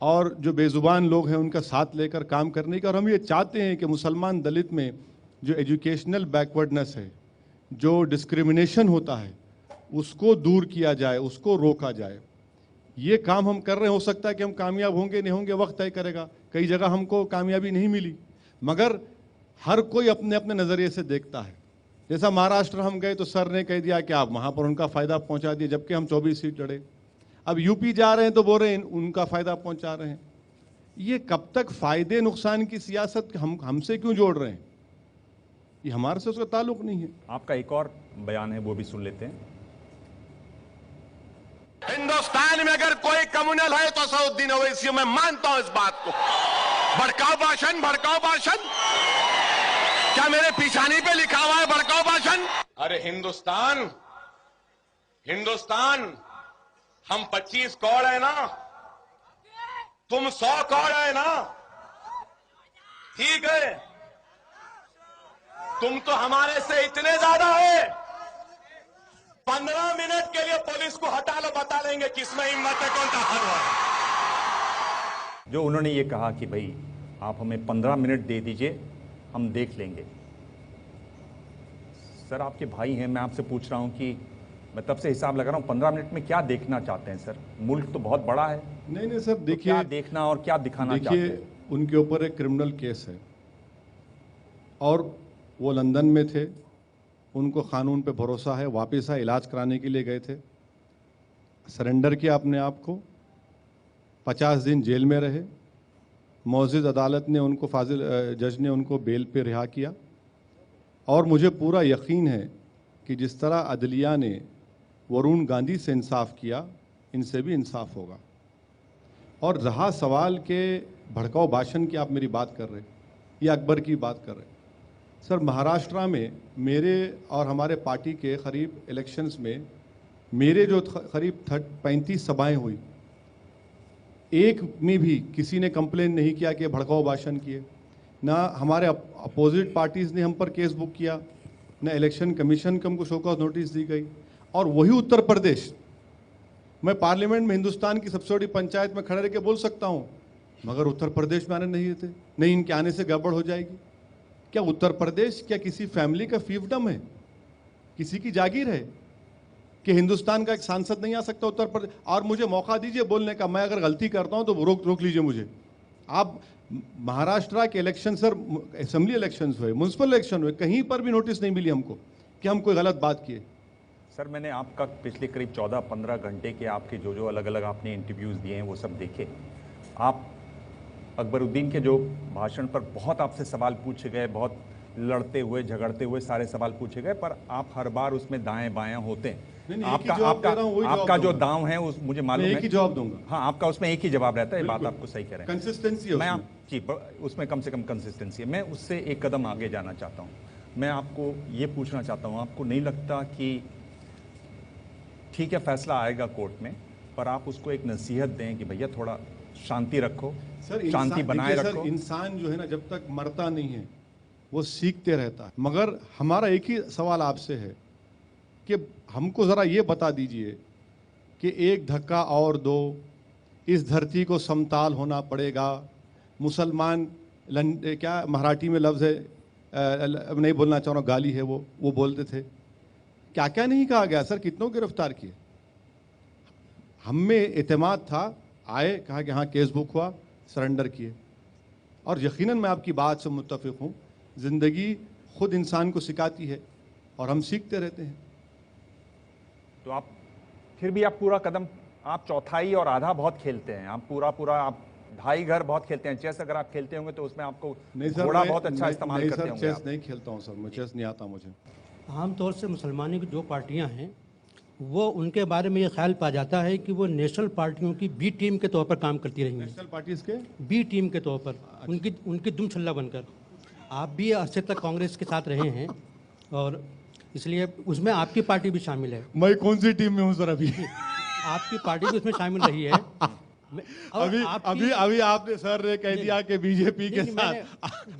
और जो बेजुबान लोग हैं उनका साथ लेकर काम करने का, और हम ये चाहते हैं कि मुसलमान दलित में जो एजुकेशनल बैकवर्डनेस है, जो डिस्क्रिमिनेशन होता है, उसको दूर किया जाए, उसको रोका जाए। ये काम हम कर रहे हैं। हो सकता है कि हम कामयाब होंगे नहीं होंगे, वक्त तय करेगा। कई जगह हमको कामयाबी नहीं मिली, मगर हर कोई अपने अपने नज़रिए से देखता है। जैसा महाराष्ट्र हम गए तो सर ने कह दिया कि आप वहाँ पर उनका फ़ायदा पहुँचा दिए, जबकि हम 24 सीट लड़े। अब यूपी जा रहे हैं तो बोल रहे हैं उनका फ़ायदा पहुँचा रहे हैं। ये कब तक फ़ायदे नुकसान की सियासत हमसे क्यों जोड़ रहे हैं? ये हमारे से उसका ताल्लुक नहीं है। आपका एक और बयान है, वो भी सुन लेते हैं। हिंदुस्तान में अगर कोई कम्युनल है तो असदुद्दीन ओवैसी, मैं मानता हूं इस बात को। भड़काऊ भाषण, क्या मेरे पिछानी पे लिखा हुआ है भड़काऊ भाषण? अरे हिंदुस्तान हम 25 कौड़ है ना, तुम 100 कौड़ है ना, ठीक है। तुम तो हमारे से इतने ज्यादा है, 15 मिनट के लिए पुलिस को हटा लो, बता लेंगे किसमें हिम्मत है, कौन ताकत है। जो उन्होंने ये कहा कि भाई आप हमें 15 मिनट दे दीजिए, हम देख लेंगे। सर आपके भाई हैं, मैं आपसे पूछ रहा हूं कि मैं तब से हिसाब लगा रहा हूं, 15 मिनट में क्या देखना चाहते हैं सर? मुल्क तो बहुत बड़ा है। नहीं सर, देखिए तो क्या देखना और क्या दिखाना चाहते हैं? देखिए, उनके ऊपर एक क्रिमिनल केस है और वो लंदन में थे, उनको कानून पे भरोसा है, वापस आए, इलाज कराने के लिए गए थे, सरेंडर किया अपने आप को, 50 दिन जेल में रहे, मौजूद अदालत ने उनको जज ने उनको बेल पे रिहा किया। और मुझे पूरा यकीन है कि जिस तरह अदलिया ने वरुण गांधी से इंसाफ किया, इनसे भी इंसाफ होगा। और रहा सवाल के भड़काऊ भाषण की, आप मेरी बात कर रहे या अकबर की बात कर रहे, सर महाराष्ट्र में मेरे और हमारे पार्टी के करीब इलेक्शंस में मेरे जो करीब 35 सभाएं हुई, एक में भी किसी ने कंप्लेन नहीं किया कि भड़काऊ भाषण किए, ना हमारे अपोजिट पार्टीज़ ने हम पर केस बुक किया, ना इलेक्शन कमीशन को हमको शोकॉज नोटिस दी गई। और वही उत्तर प्रदेश, मैं पार्लियामेंट में हिंदुस्तान की सबसे बड़ी पंचायत में खड़े रह के बोल सकता हूँ, मगर उत्तर प्रदेश में आने नहीं देते, नहीं इनके आने से गड़बड़ हो जाएगी। क्या उत्तर प्रदेश क्या किसी फैमिली का फीफडम है, किसी की जागीर है कि हिंदुस्तान का एक सांसद नहीं आ सकता उत्तर प्रदेश? और मुझे मौका दीजिए बोलने का, मैं अगर गलती करता हूं तो रोक लीजिए मुझे। आप महाराष्ट्र के इलेक्शन, सर असेंबली इलेक्शंस हुए, म्युनिसिपल इलेक्शन हुए, कहीं पर भी नोटिस नहीं मिली हमको कि हम कोई गलत बात किए। सर मैंने आपका पिछले करीब 14-15 घंटे के आपके जो अलग अलग आपने इंटरव्यूज़ दिए हैं वो सब देखे। आप अकबरुद्दीन के जो भाषण पर बहुत आपसे सवाल पूछे गए, बहुत लड़ते हुए झगड़ते हुए सारे सवाल पूछे गए, पर आप हर बार उसमें दाएं बाएं होते हैं। आपका जो दांव है उस मुझे मालूम है, एक ही जवाब दूंगा। हाँ, आपका उसमें एक ही जवाब रहता है, बात आपको सही कह रहे हैं। कंसिस्टेंसी मैं जी उसमें कम से कम कंसिस्टेंसी है। मैं उससे एक कदम आगे जाना चाहता हूँ। मैं आपको ये पूछना चाहता हूँ, आपको नहीं लगता कि ठीक है फैसला आएगा कोर्ट में, पर आप उसको एक नसीहत दें कि भैया थोड़ा शांति रखो, शांति बनाए रखो। इंसान जो है ना, जब तक मरता नहीं है वो सीखते रहता है। मगर हमारा एक ही सवाल आपसे है कि हमको ज़रा ये बता दीजिए कि एक धक्का और दो, इस धरती को समताल होना पड़ेगा। मुसलमान क्या मराठी में लफ्ज़ है, नहीं बोलना चाह रहा हूँ, गाली है वो बोलते थे। क्या क्या नहीं कहा गया सर, कितनों गिरफ्तार किए। हम में एतमाद था, आए कहा कि हाँ केस बुक हुआ, सरेंडर किए। और यकीनन मैं आपकी बात से मुत्तफिक हूँ, ज़िंदगी खुद इंसान को सिखाती है और हम सीखते रहते हैं। तो आप फिर भी आप पूरा कदम, आप चौथाई और आधा बहुत खेलते हैं, आप पूरा आप ढाई घर बहुत खेलते हैं। चेस अगर आप खेलते होंगे तो उसमें आपको घोड़ा बहुत अच्छा इस्तेमाल करते होंगे। चेस नहीं खेलता हूँ सर, मैं चेस नहीं आता मुझे। आमतौर से मुसलमानों की जो पार्टियां हैं वो उनके बारे में ये ख्याल पा जाता है कि वो नेशनल पार्टियों की बी टीम के तौर पर काम करती रही हैं। नेशनल पार्टीज के बी टीम के तौर पर उनकी दुम छल्ला बनकर। आप भी अरसे तक कांग्रेस के साथ रहे हैं और इसलिए उसमें आपकी पार्टी भी शामिल है। मैं कौन सी टीम में हूँ सर अभी? आपकी पार्टी भी उसमें शामिल रही है। अभी आपने सर ने कह दिया कि बीजेपी के साथ,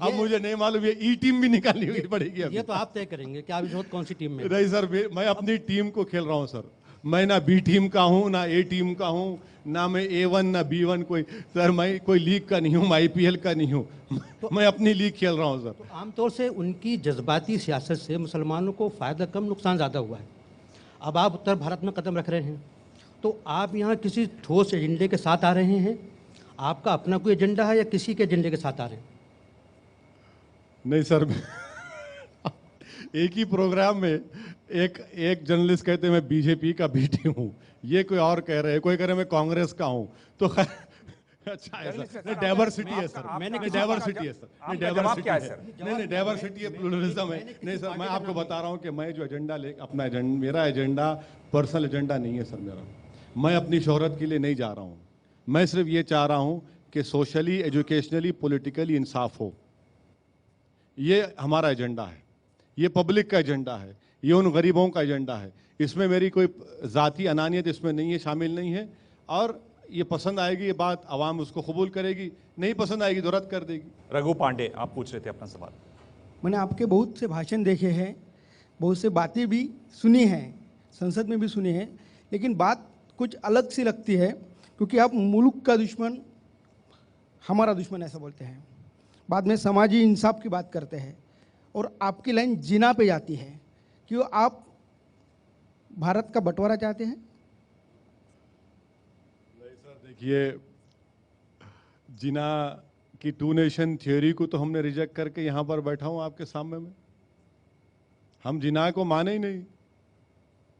अब मुझे नहीं मालूम ये ई टीम भी निकालनी पड़ेगी। ये तो आप तय करेंगे कि आप इस वक्त कौन सी टीम में। नहीं सर, मैं अपनी टीम को खेल रहा हूँ सर। मैं ना बी टीम का हूँ, ना ए टीम का हूँ, ना मैं A1 ना B1 कोई। सर मैं कोई लीग का नहीं हूँ, मैं IPL का नहीं हूँ, मैं अपनी लीग खेल रहा हूँ सर। तो आमतौर से उनकी जज्बाती सियासत से मुसलमानों को फ़ायदा कम, नुकसान ज़्यादा हुआ है। अब आप उत्तर भारत में कदम रख रहे हैं, तो आप यहाँ किसी ठोस एजेंडे के साथ आ रहे हैं? आपका अपना कोई एजेंडा है या किसी के एजेंडे के साथ आ रहे हैं? नहीं सर, एक ही प्रोग्राम में एक जर्नलिस्ट कहते हैं मैं बीजेपी का बीटी हूँ, ये कोई और कह रहे हैं, कोई कह रहे हैं मैं कांग्रेस का हूँ। तो अच्छा है सर, डाइवर्सिटी है सर, डाइवर्सिटी है सर, डाइवर्सिटी है, नहीं डाइवर्सिटी है, प्लुरलिज्म है। नहीं सर, मैं आपको बता रहा हूँ कि मैं जो एजेंडा अपना मेरा एजेंडा पर्सनल एजेंडा नहीं है सर मेरा। मैं अपनी शोहरत के लिए नहीं जा रहा हूँ। मैं सिर्फ ये चाह रहा हूँ कि सोशली, एजुकेशनली, पॉलिटिकली इंसाफ हो। ये हमारा एजेंडा है, ये पब्लिक का एजेंडा है। ये उन गरीबों का एजेंडा है। इसमें मेरी कोई ज़ाती अनानियत इसमें नहीं है, शामिल नहीं है। और ये पसंद आएगी ये बात, आवाम उसको कबूल करेगी, नहीं पसंद आएगी तो रद्द कर देगी। रघु पांडे, आप पूछ रहे थे अपना सवाल। मैंने आपके बहुत से भाषण देखे हैं, बहुत से बातें भी सुनी हैं, संसद में भी सुनी है, लेकिन बात कुछ अलग सी लगती है, क्योंकि आप मुल्क का दुश्मन, हमारा दुश्मन ऐसा बोलते हैं, बाद में समाजी इंसाफ की बात करते हैं, और आपकी लाइन जिना पे जाती है। क्यों आप भारत का बंटवारा चाहते हैं? नहीं सर, देखिए, जिना की टू नेशन थ्योरी को तो हमने रिजेक्ट करके यहाँ पर बैठा हूँ आपके सामने में। हम जिना को माने ही नहीं,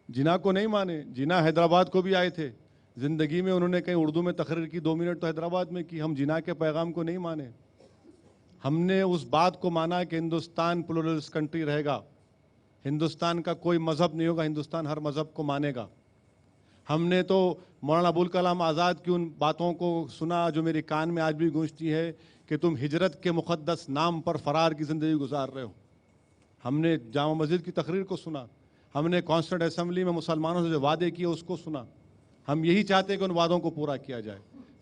जिना को नहीं माने। जिना हैदराबाद को भी आए थे, ज़िंदगी में उन्होंने कहीं उर्दू में तकरीर की 2 मिनट तो हैदराबाद में की। हम जिना के पैगाम को नहीं माने। हमने उस बात को माना कि हिंदुस्तान प्लूरलिस्ट कंट्री रहेगा, हिंदुस्तान का कोई मज़हब नहीं होगा, हिंदुस्तान हर मज़हब को मानेगा। हमने तो मौलाना अबुल कलाम आज़ाद की उन बातों को सुना जो मेरे कान में आज भी गूंजती है कि तुम हिजरत के मुक़द्दस नाम पर फ़रार की ज़िंदगी गुजार रहे हो। हमने जामा मस्जिद की तकरीर को सुना, हमने कॉन्स्टिट्यूंट असेंबली में मुसलमानों से जो वादे किए उसको सुना। हम यही चाहते हैं कि उन वादों को पूरा किया जाए।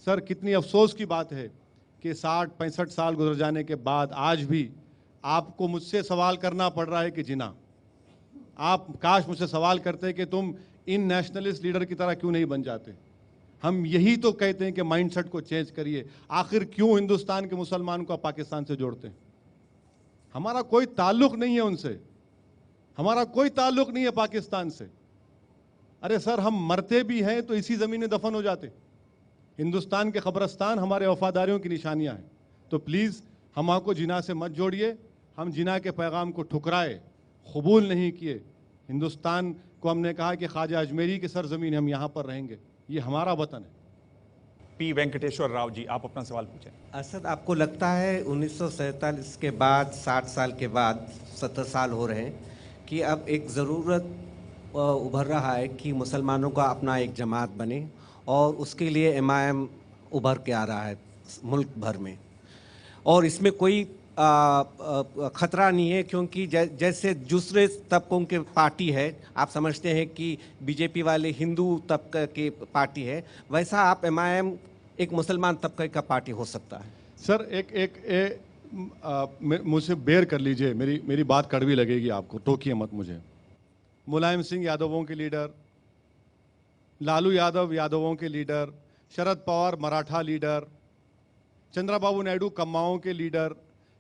सर, कितनी अफसोस की बात है कि 60-65 साल गुजर जाने के बाद आज भी आपको मुझसे सवाल करना पड़ रहा है कि जिना। आप काश मुझसे सवाल करते कि तुम इन नेशनलिस्ट लीडर की तरह क्यों नहीं बन जाते। हम यही तो कहते हैं कि माइंडसेट को चेंज करिए। आखिर क्यों हिंदुस्तान के मुसलमान को आप पाकिस्तान से जोड़ते हैं? हमारा कोई ताल्लुक़ नहीं है उनसे, हमारा कोई ताल्लुक़ नहीं है पाकिस्तान से। अरे सर, हम मरते भी हैं तो इसी ज़मीन में दफन हो जाते। हिंदुस्तान के कब्रस्तान हमारे वफादारियों की निशानियां हैं। तो प्लीज़ हम आपको जिना से मत जोड़िए। हम जिना के पैगाम को ठुकराए, कबूल नहीं किए। हिंदुस्तान को हमने कहा कि ख्वाजा अजमेरी की सरजमीन हम यहाँ पर रहेंगे, ये हमारा वतन है। पी वेंकटेश्वर राव जी, आप अपना सवाल पूछें। असद, आपको लगता है 1947 के बाद, 60 साल के बाद, 70 साल हो रहे हैं कि अब एक ज़रूरत उभर रहा है कि मुसलमानों का अपना एक जमात बने, और उसके लिए MIM उभर के आ रहा है मुल्क भर में, और इसमें कोई ख़तरा नहीं है, क्योंकि जैसे दूसरे तबकों के पार्टी है, आप समझते हैं कि बीजेपी वाले हिंदू तबके की पार्टी है, वैसा आप MIM एक मुसलमान तबके का पार्टी हो सकता है। सर, मुझसे बेयर कर लीजिए, मेरी बात कड़वी लगेगी आपको, टोकिए मत मुझे। मुलायम सिंह यादवों के लीडर, लालू यादव यादवों के लीडर, शरद पवार मराठा लीडर, चंद्रबाबू नायडू कम्माओं के लीडर,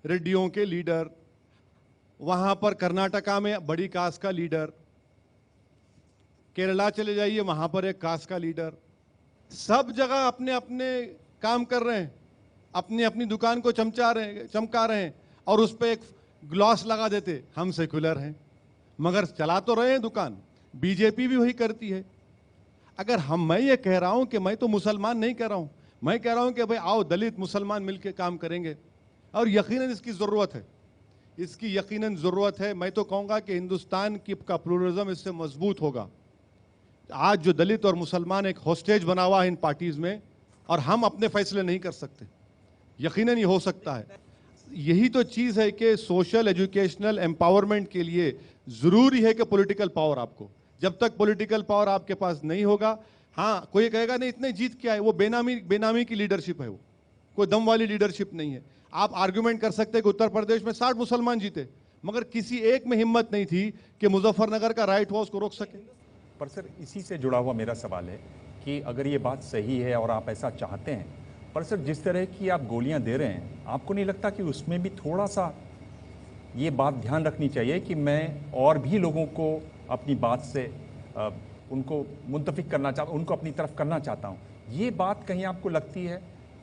रेड्डियों के लीडर, वहाँ पर कर्नाटका में बड़ी कास्ट का लीडर, केरला चले जाइए वहाँ पर एक कास्ट का लीडर। सब जगह अपने अपने काम कर रहे हैं, अपनी अपनी दुकान को चमका रहे हैं, और उस पर एक ग्लॉस लगा देते, हम सेक्युलर हैं, मगर चला तो रहे हैं दुकान। बीजेपी भी वही करती है। अगर मैं ये कह रहा हूँ कि मैं तो मुसलमान नहीं कह रहा हूँ, मैं कह रहा हूँ कि भाई आओ दलित मुसलमान मिलकर काम करेंगे, और यकीनन इसकी ज़रूरत है, इसकी यकीनन ज़रूरत है। मैं तो कहूँगा कि हिंदुस्तान की का प्लूरलिज्म इससे मजबूत होगा। आज जो दलित और मुसलमान एक हॉस्टेज बना हुआ है इन पार्टीज़ में, और हम अपने फैसले नहीं कर सकते, यकीनन ये हो सकता है। यही तो चीज़ है कि सोशल एजुकेशनल एम्पावरमेंट के लिए ज़रूरी है कि पॉलिटिकल पावर आपको, जब तक पॉलिटिकल पावर आपके पास नहीं होगा, हाँ कोई कहेगा नहीं इतने जीत क्या है, वो बेनामी की लीडरशिप है, वो कोई दम वाली लीडरशिप नहीं है। आप आर्गुमेंट कर सकते हैं कि उत्तर प्रदेश में 60 मुसलमान जीते, मगर किसी एक में हिम्मत नहीं थी कि मुजफ्फरनगर का राइट हाउस को रोक सके। पर सर, इसी से जुड़ा हुआ मेरा सवाल है कि अगर ये बात सही है और आप ऐसा चाहते हैं, पर सर जिस तरह की आप गोलियां दे रहे हैं, आपको नहीं लगता कि उसमें भी थोड़ा सा ये बात ध्यान रखनी चाहिए कि मैं और भी लोगों को अपनी बात से उनको मुंतफिक करना चाहता, उनको अपनी तरफ करना चाहता हूँ। ये बात कहीं आपको लगती है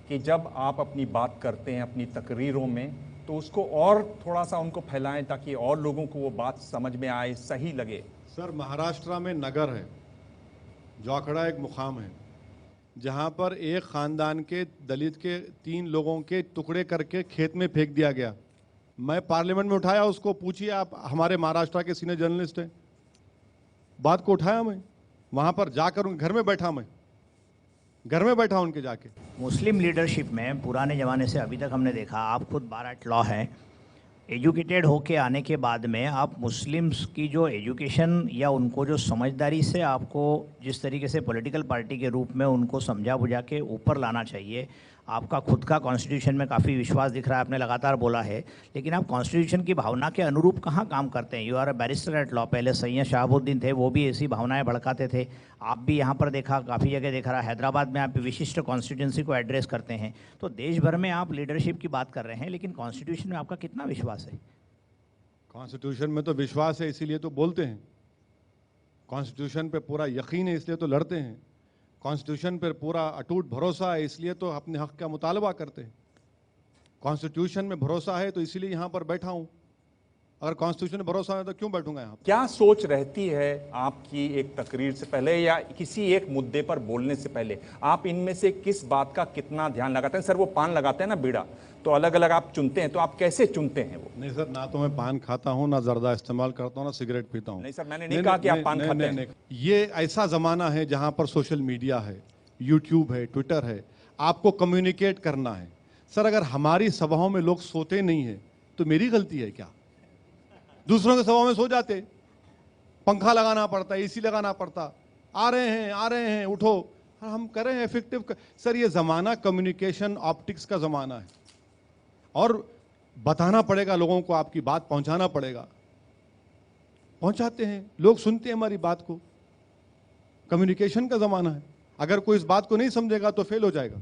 कि जब आप अपनी बात करते हैं अपनी तकरीरों में, तो उसको और थोड़ा सा उनको फैलाएं ताकि और लोगों को वो बात समझ में आए, सही लगे? सर, महाराष्ट्र में नगर है, जोखड़ा एक मुकाम है, जहाँ पर एक ख़ानदान के दलित के 3 लोगों के टुकड़े करके खेत में फेंक दिया गया। मैं पार्लियामेंट में उठाया उसको, पूछिए आप, हमारे महाराष्ट्र के सीनियर जर्नलिस्ट हैं, बात को उठाया मैं, वहाँ पर जाकर उनके घर में बैठा, मैं घर में बैठा उनके जाके। मुस्लिम लीडरशिप में पुराने ज़माने से अभी तक हमने देखा, आप खुद बारात लॉ है, एजुकेटेड होके आने के बाद में आप मुस्लिम्स की जो एजुकेशन या उनको जो समझदारी से आपको जिस तरीके से पॉलिटिकल पार्टी के रूप में उनको समझा बुझा के ऊपर लाना चाहिए, आपका खुद का कॉन्स्टिट्यूशन में काफ़ी विश्वास दिख रहा है, आपने लगातार बोला है, लेकिन आप कॉन्स्टिट्यूशन की भावना के अनुरूप कहाँ काम करते हैं? You are a barrister at law. पहले सैयद शहाबुद्दीन थे, वो भी ऐसी भावनाएं भड़काते थे। आप भी यहाँ पर देखा, काफ़ी जगह देखा रहा, हैदराबाद में आप विशिष्ट कॉन्स्टिट्यूंसी को एड्रेस करते हैं। तो देश भर में आप लीडरशिप की बात कर रहे हैं, लेकिन कॉन्स्टिट्यूशन में आपका कितना विश्वास है? कॉन्स्टिट्यूशन में तो विश्वास है, इसीलिए तो बोलते हैं। कॉन्स्टिट्यूशन पे पूरा यकीन है, इसलिए तो लड़ते हैं। कॉन्स्टिट्यूशन पर पूरा अटूट भरोसा है, इसलिए तो अपने हक का मुतालबा करते हैं। कॉन्स्टिट्यूशन में भरोसा है तो इसीलिए यहाँ पर बैठा हूँ। अगर कॉन्स्टिट्यूशन में भरोसा है तो क्यों बैठूंगा यहाँ? क्या सोच रहती है आपकी एक तकरीर से पहले या किसी एक मुद्दे पर बोलने से पहले? आप इनमें से किस बात का कितना ध्यान लगाते हैं? सर, वो पान लगाते हैं ना, बीड़ा, तो अलग अलग आप चुनते हैं, तो आप कैसे चुनते हैं वो? नहीं सर, ना तो मैं पान खाता हूँ, ना जर्दा इस्तेमाल करता हूँ, ना सिगरेट पीता हूँ। नहीं सर, मैंने नहीं कहा कि आप पान खाते हैं। ये ऐसा जमाना है जहाँ पर सोशल मीडिया है, यूट्यूब है, ट्विटर है, आपको कम्युनिकेट करना है। सर, अगर हमारी सभाओं में लोग सोते नहीं है तो मेरी गलती है क्या? दूसरों के सभाओं में सो जाते, पंखा लगाना पड़ता, एसी लगाना पड़ता, आ रहे हैं, उठो, हम करें इफेक्टिव। सर, ये ज़माना कम्युनिकेशन ऑप्टिक्स का ज़माना है और बताना पड़ेगा लोगों को, आपकी बात पहुंचाना पड़ेगा। पहुंचाते हैं, लोग सुनते हैं हमारी बात को। कम्युनिकेशन का ज़माना है, अगर कोई इस बात को नहीं समझेगा तो फेल हो जाएगा।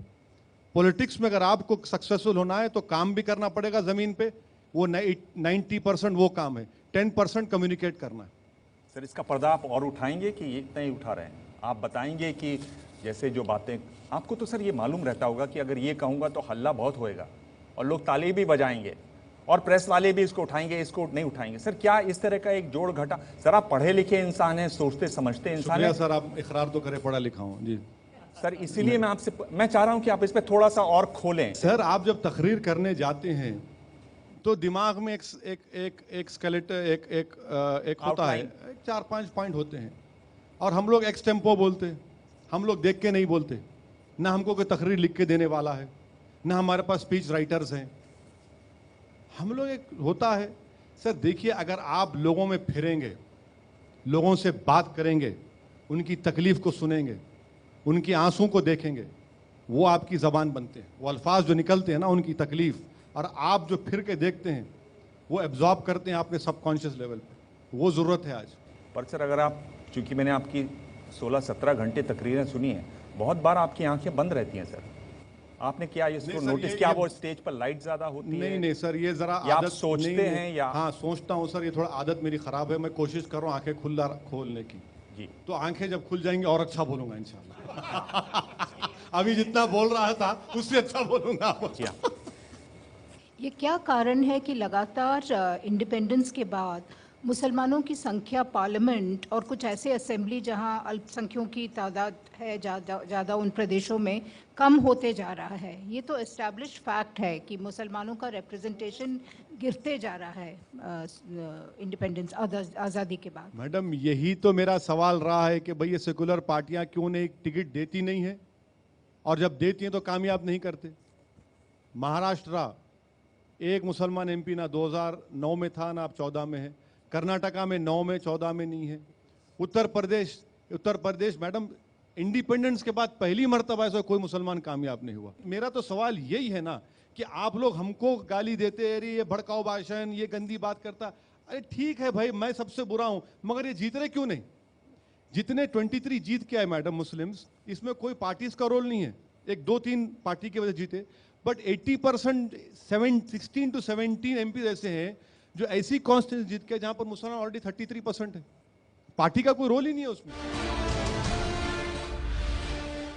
पॉलिटिक्स में अगर आपको सक्सेसफुल होना है तो काम भी करना पड़ेगा ज़मीन पे। वो 90% वो काम है, 10% कम्युनिकेट करना है। सर, इसका पर्दा आप और उठाएंगे कि ये इतना ही उठा रहे हैं? आप बताएंगे कि जैसे जो बातें आपको, तो सर ये मालूम रहता होगा कि अगर ये कहूँगा तो हल्ला बहुत होएगा और लोग ताली भी बजाएंगे और प्रेस वाले भी इसको उठाएंगे, इसको नहीं उठाएंगे। सर, क्या इस तरह का एक जोड़ घटा? सर, आप पढ़े लिखे इंसान हैं, सोचते समझते इंसान हैं। सर, आप इकरार तो करें पढ़ा लिखा हूँ जी सर, इसीलिए मैं चाह रहा हूँ कि आप इस पर थोड़ा सा और खोलें। सर, आप जब तकरीर करने जाते हैं तो दिमाग में एक स्केलेटन एक होता है, 4-5 पॉइंट होते हैं और हम लोग एक्स टेम्पो बोलते हैं। हम लोग देख के नहीं बोलते, ना हमको कोई तकरीर लिख के देने वाला है, ना हमारे पास स्पीच राइटर्स हैं। हम लोग एक होता है। सर देखिए, अगर आप लोगों में फिरेंगे, लोगों से बात करेंगे, उनकी तकलीफ को सुनेंगे, उनकी आंसू को देखेंगे, वो आपकी ज़बान बनते हैं। वो अल्फाज जो निकलते हैं ना, उनकी तकलीफ, और आप जो फिर के देखते हैं वो एब्जॉर्ब करते हैं आपके सबकॉन्शियस लेवल पे। वो ज़रूरत है आज। पर सर, अगर आप, चूंकि मैंने आपकी 16-17 घंटे तकरीरें सुनी हैं, बहुत बार आपकी आंखें बंद रहती हैं। सर, आपने क्या इसको नोटिस किया? वो स्टेज पर लाइट ज़्यादा होती है? नहीं सर, ये ज़रा आप सोचते हैं या? हाँ, सोचता हूँ सर। ये थोड़ा आदत मेरी ख़राब है। मैं कोशिश कर रहा हूँ आंखें खोलने की जी। तो आंखें जब खुल जाएंगी और अच्छा बोलूँगा इंशाल्लाह। अभी जितना बोल रहा था उससे अच्छा बोलूँगा। ये क्या कारण है कि लगातार इंडिपेंडेंस के बाद मुसलमानों की संख्या पार्लियामेंट और कुछ ऐसे असेंबली जहां अल्पसंख्यकों की तादाद है ज़्यादा उन प्रदेशों में कम होते जा रहा है? ये तो एस्टैब्लिश्ड फैक्ट है कि मुसलमानों का रिप्रेजेंटेशन गिरते जा रहा है इंडिपेंडेंस, आज़ादी के बाद। मैडम, यही तो मेरा सवाल रहा है कि भाई ये सेकुलर पार्टियां क्यों नहीं टिकट देती नहीं है, और जब देती हैं तो कामयाब नहीं करते। महाराष्ट्र एक मुसलमान एमपी ना 2009 में था, ना अब 14 में है। कर्नाटका में 9 में, 14 में नहीं है। उत्तर प्रदेश मैडम, इंडिपेंडेंस के बाद पहली मर्तबा ऐसा कोई मुसलमान कामयाब नहीं हुआ। मेरा तो सवाल यही है ना कि आप लोग हमको गाली देते, अरे ये भड़काऊ भाषण, ये गंदी बात करता। अरे ठीक है भाई, मैं सबसे बुरा हूं, मगर ये जीत रहे क्यों नहीं? जितने 23 जीत के आए मैडम मुस्लिम्स, इसमें कोई पार्टीज का रोल नहीं है। एक 2-3 पार्टी की वजह जीते, बट 80% 16 to 17 एमपी ऐसे हैं जो ऐसी कॉन्स्टिट्यूंसी जीत के जहां पर मुसलमान ऑलरेडी 33% है। पार्टी का कोई रोल ही नहीं है उसमें।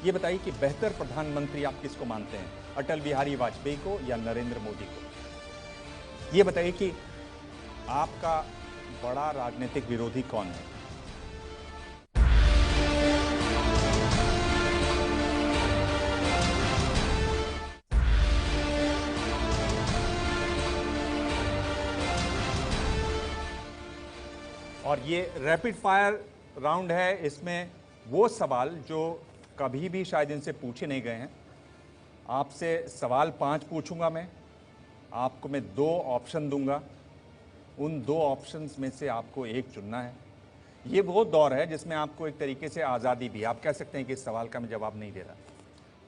ये बताइए कि बेहतर प्रधानमंत्री आप किसको मानते हैं, अटल बिहारी वाजपेयी को या नरेंद्र मोदी को? ये बताइए कि आपका बड़ा राजनीतिक विरोधी कौन है? और ये रैपिड फायर राउंड है। इसमें वो सवाल जो कभी भी शायद इनसे पूछे नहीं गए हैं। आपसे सवाल 5 पूछूंगा मैं, आपको मैं 2 ऑप्शन दूंगा उन दो ऑप्शंस में से आपको एक चुनना है। ये वो दौर है जिसमें आपको एक तरीके से आज़ादी भी, आप कह सकते हैं कि इस सवाल का मैं जवाब नहीं दे रहा।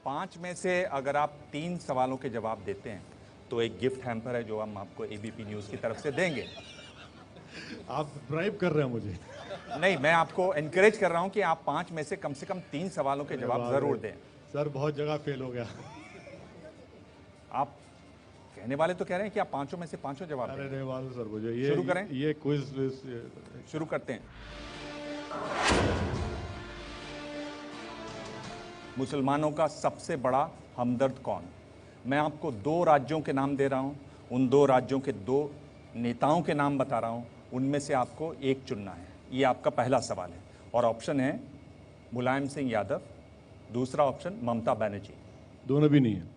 5 में से अगर आप 3 सवालों के जवाब देते हैं तो एक गिफ्ट हैम्पर है जो हम आपको एबीपी न्यूज़ की तरफ से देंगे। आप ब्राइब कर रहे हैं मुझे? नहीं, मैं आपको एनकरेज कर रहा हूं कि आप 5 में से कम 3 सवालों के जवाब जरूर दें। सर बहुत जगह फेल हो गया। आप कहने वाले तो कह रहे हैं कि आप 5 में से 5 जवाब अरे नहीं मालूम सर मुझे। ये शुरू करें? ये क्विज शुरू करते हैं। मुसलमानों का सबसे बड़ा हमदर्द कौन? मैं आपको 2 राज्यों के नाम दे रहा हूं, उन 2 राज्यों के 2 नेताओं के नाम बता रहा हूं, उनमें से आपको एक चुनना है। ये आपका पहला सवाल है और ऑप्शन है मुलायम सिंह यादव, दूसरा ऑप्शन ममता बनर्जी। दोनों भी नहीं है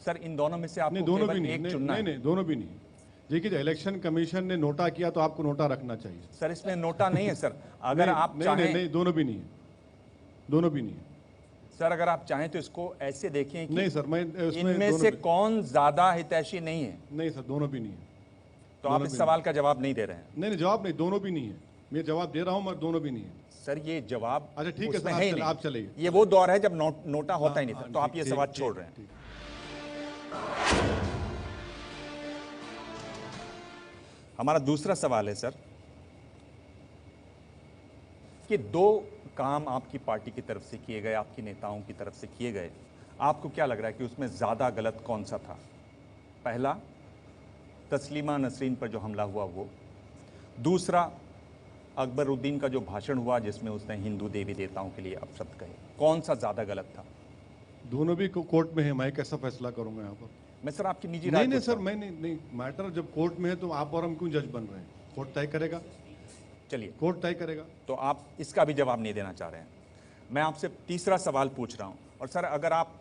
सर, इन दोनों में से आपको दोनों केवल भी नहीं, एक चुनना है। नहीं, दोनों भी नहीं। देखिए, इलेक्शन कमीशन ने नोटा किया तो आपको नोटा रखना चाहिए। सर, इसमें नोटा नहीं है सर। अगर आप चाहें नहीं, दोनों भी नहीं है, दोनों भी नहीं है सर। अगर आप चाहें तो इसको ऐसे देखें कि नहीं सर, मैं इनमें से कौन ज्यादा हितैषी नहीं है। नहीं सर, दोनों भी नहीं है। तो आप इस सवाल का जवाब नहीं दे रहे हैं? नहीं, जवाब नहीं, दोनों भी नहीं है। मैं जवाब दे रहा हूं मगर दोनों भी नहीं है सर। ये जवाब अच्छा ठीक है सर, आप चलिए। ये वो दौर है जब नोटा होता ही नहीं था, तो आप ये सवाल छोड़ रहे हैं। हमारा दूसरा सवाल है सर कि 2 काम आपकी पार्टी की तरफ से किए गए, आपकी नेताओं की तरफ से किए गए, आपको क्या लग रहा है कि उसमें ज़्यादा गलत कौन सा था? पहला, तस्लीमा नसरीन पर जो हमला हुआ वो। दूसरा, अकबरुद्दीन का जो भाषण हुआ जिसमें उसने हिंदू देवी देवताओं के लिए अपशब्द कहे। कौन सा ज़्यादा गलत था? दोनों भी कोर्ट में है, मैं कैसा फैसला करूंगा यहाँ पर? मैं सर आपकी निजी राय नहीं सर, मैं नहीं, मैटर जब कोर्ट में है तो आप और हम क्यों जज बन रहे हैं? कोर्ट तय करेगा। चलिए, कोर्ट तय करेगा। तो आप इसका भी जवाब नहीं देना चाह रहे हैं। मैं आपसे तीसरा सवाल पूछ रहा हूं, और सर अगर आप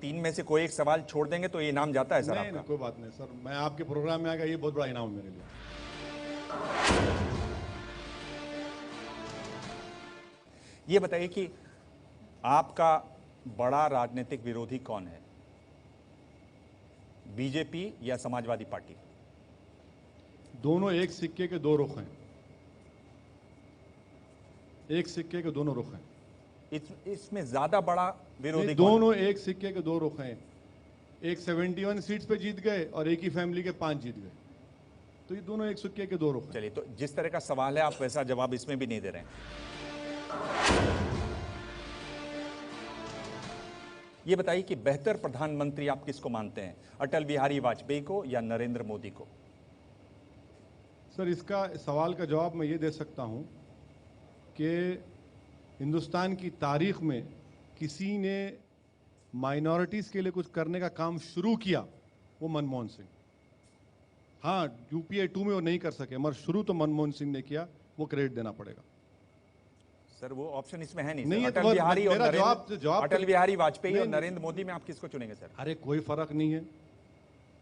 3 में से कोई एक सवाल छोड़ देंगे तो ये इनाम जाता है सर आपका। कोई बात नहीं सर, मैं आपके प्रोग्राम में आएगा, ये बहुत बड़ा इनाम मेरे लिए। ये बताइए कि आपका बड़ा राजनीतिक विरोधी कौन है, बीजेपी या समाजवादी पार्टी? दोनों एक सिक्के के 2 रुख हैं। एक सिक्के के दोनों रुख हैं। इसमें ज्यादा बड़ा विरोधी दोनों एक सिक्के के 2 रुख हैं। एक 71 सीट्स पे जीत गए और एक ही फैमिली के 5 जीत गए, तो ये दोनों एक सिक्के के 2 रुख हैं। चलिए, तो जिस तरह का सवाल है आप वैसा जवाब इसमें भी नहीं दे रहे हैं। ये बताइए कि बेहतर प्रधानमंत्री आप किसको मानते हैं, अटल बिहारी वाजपेयी को या नरेंद्र मोदी को? सर, इसका सवाल का जवाब मैं ये दे सकता हूं कि हिंदुस्तान की तारीख में किसी ने माइनॉरिटीज़ के लिए कुछ करने का काम शुरू किया, वो मनमोहन सिंह। हाँ, यूपीए 2 में वो नहीं कर सके, मगर शुरू तो मनमोहन सिंह ने किया, वो क्रेडिट देना पड़ेगा। सर, वो ऑप्शन इसमें है नहीं। नहीं, अटल बिहारी और अटल बिहारी वाजपेयी और नरेंद्र मोदी में आप किसको चुनेंगे सर? अरे कोई फर्क नहीं है,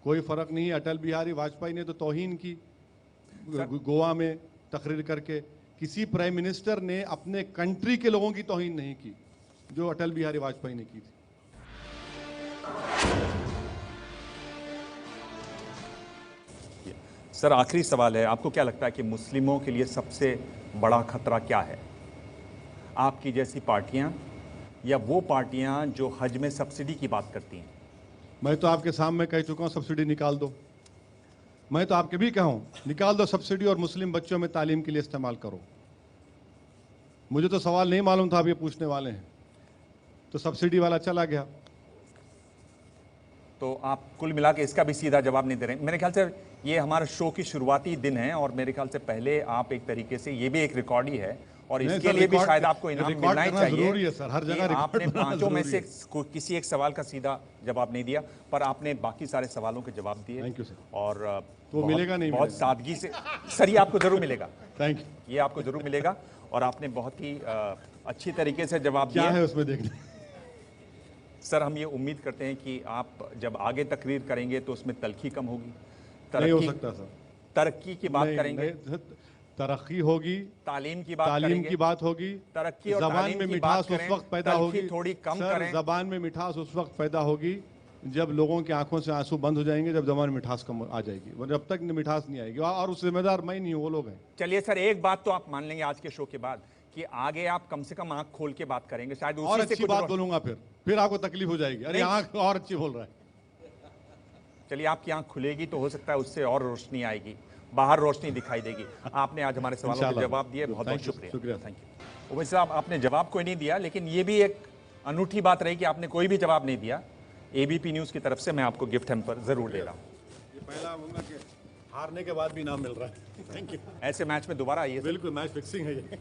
कोई फर्क नहीं है। अटल बिहारी वाजपेयी ने तो तौहीन की गोवा में तकरीर करके। किसी प्राइम मिनिस्टर ने अपने कंट्री के लोगों की तौहीन नहीं की जो अटल बिहारी वाजपेयी ने की थी। सर, आखिरी सवाल है, आपको क्या लगता है कि मुस्लिमों के लिए सबसे बड़ा खतरा क्या है? आपकी जैसी पार्टियां या वो पार्टियां जो हज में सब्सिडी की बात करती हैं? मैं तो आपके सामने कह चुका हूं, सब्सिडी निकाल दो। मैं तो आपके भी कहूं, निकाल दो सब्सिडी और मुस्लिम बच्चों में तालीम के लिए इस्तेमाल करो। मुझे तो सवाल नहीं मालूम था आप ये पूछने वाले हैं, तो सब्सिडी वाला चला गया। तो आप कुल मिला के इसका भी सीधा जवाब नहीं दे रहे हैं। मेरे ख्याल से ये हमारे शो की शुरुआती दिन है और मेरे ख्याल से पहले आप एक तरीके से, ये भी एक रिकॉर्ड ही है और इसके लिए भी शायद आपको इनाम मिलना ही चाहिए। सर, हर जगह आपने 5 में से किसी एक सवाल का सीधा जवाब नहीं दिया, पर आपने बाकी सारे सवालों के जवाब दिए। Thank you sir. और तो मिलेगा नहीं, बहुत सादगी से सर, ये आपको जरूर मिलेगा। Thank you. ये आपको जरूर मिलेगा और आपने बहुत ही अच्छी तरीके से जवाब दिया। क्या है उसमें देखने? सर, हम ये उम्मीद करते हैं कि आप जब आगे तकरीर करेंगे तो उसमें तलखी कम होगी, नहीं हो सकता सर। तरक्की की बात करेंगे, तरक्की होगी, तालीम की बात होगी, तरक्की और जबान में मिठास उस वक्त पैदा होगी, थोड़ी कम करें। जबान में मिठास उस वक्त पैदा होगी जब लोगों की आंखों से आंसू बंद हो जाएंगे, जब जबान में मिठास कम आ जाएगी, वो जब तक मिठास नहीं आएगी, और उस जिम्मेदार मैं नहीं हूँ, वो लोग हैं। चलिए सर, एक बात तो आप मान लेंगे आज के शो के बाद कि आगे आप कम से कम आंख खोल के बात करेंगे, शायद और उसी से अच्छी कुछ बात बोलूंगा, फिर आपको तकलीफ हो जाएगी, अरे आंख और अच्छी बोल रहा है। चलिए, आपकी आंख खुलेगी तो हो सकता है उससे और रोशनी आएगी, बाहर रोशनी दिखाई देगी। आपने आज हमारे सवालों के जवाब दिए, बहुत बहुत शुक्रिया। Thank you. ओवैसी साहब, आपने जवाब कोई नहीं दिया, लेकिन ये भी एक अनूठी बात रही कि आपने कोई भी जवाब नहीं दिया। एबीपी न्यूज की तरफ से मैं आपको गिफ्ट हैम्पर जरूर दे रहा हूँ। ये पहला होगा कि हारने के बाद भी इनाम मिल रहा है। Thank you. ऐसे मैच में दोबारा आइए। बिल्कुल, मैच फिक्सिंग है ये।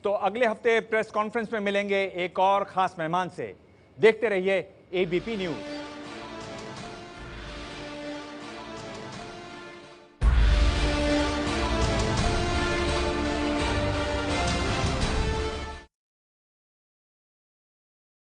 तो अगले हफ्ते प्रेस कॉन्फ्रेंस में मिलेंगे एक और खास मेहमान से। देखते रहिए एबीपी न्यूज।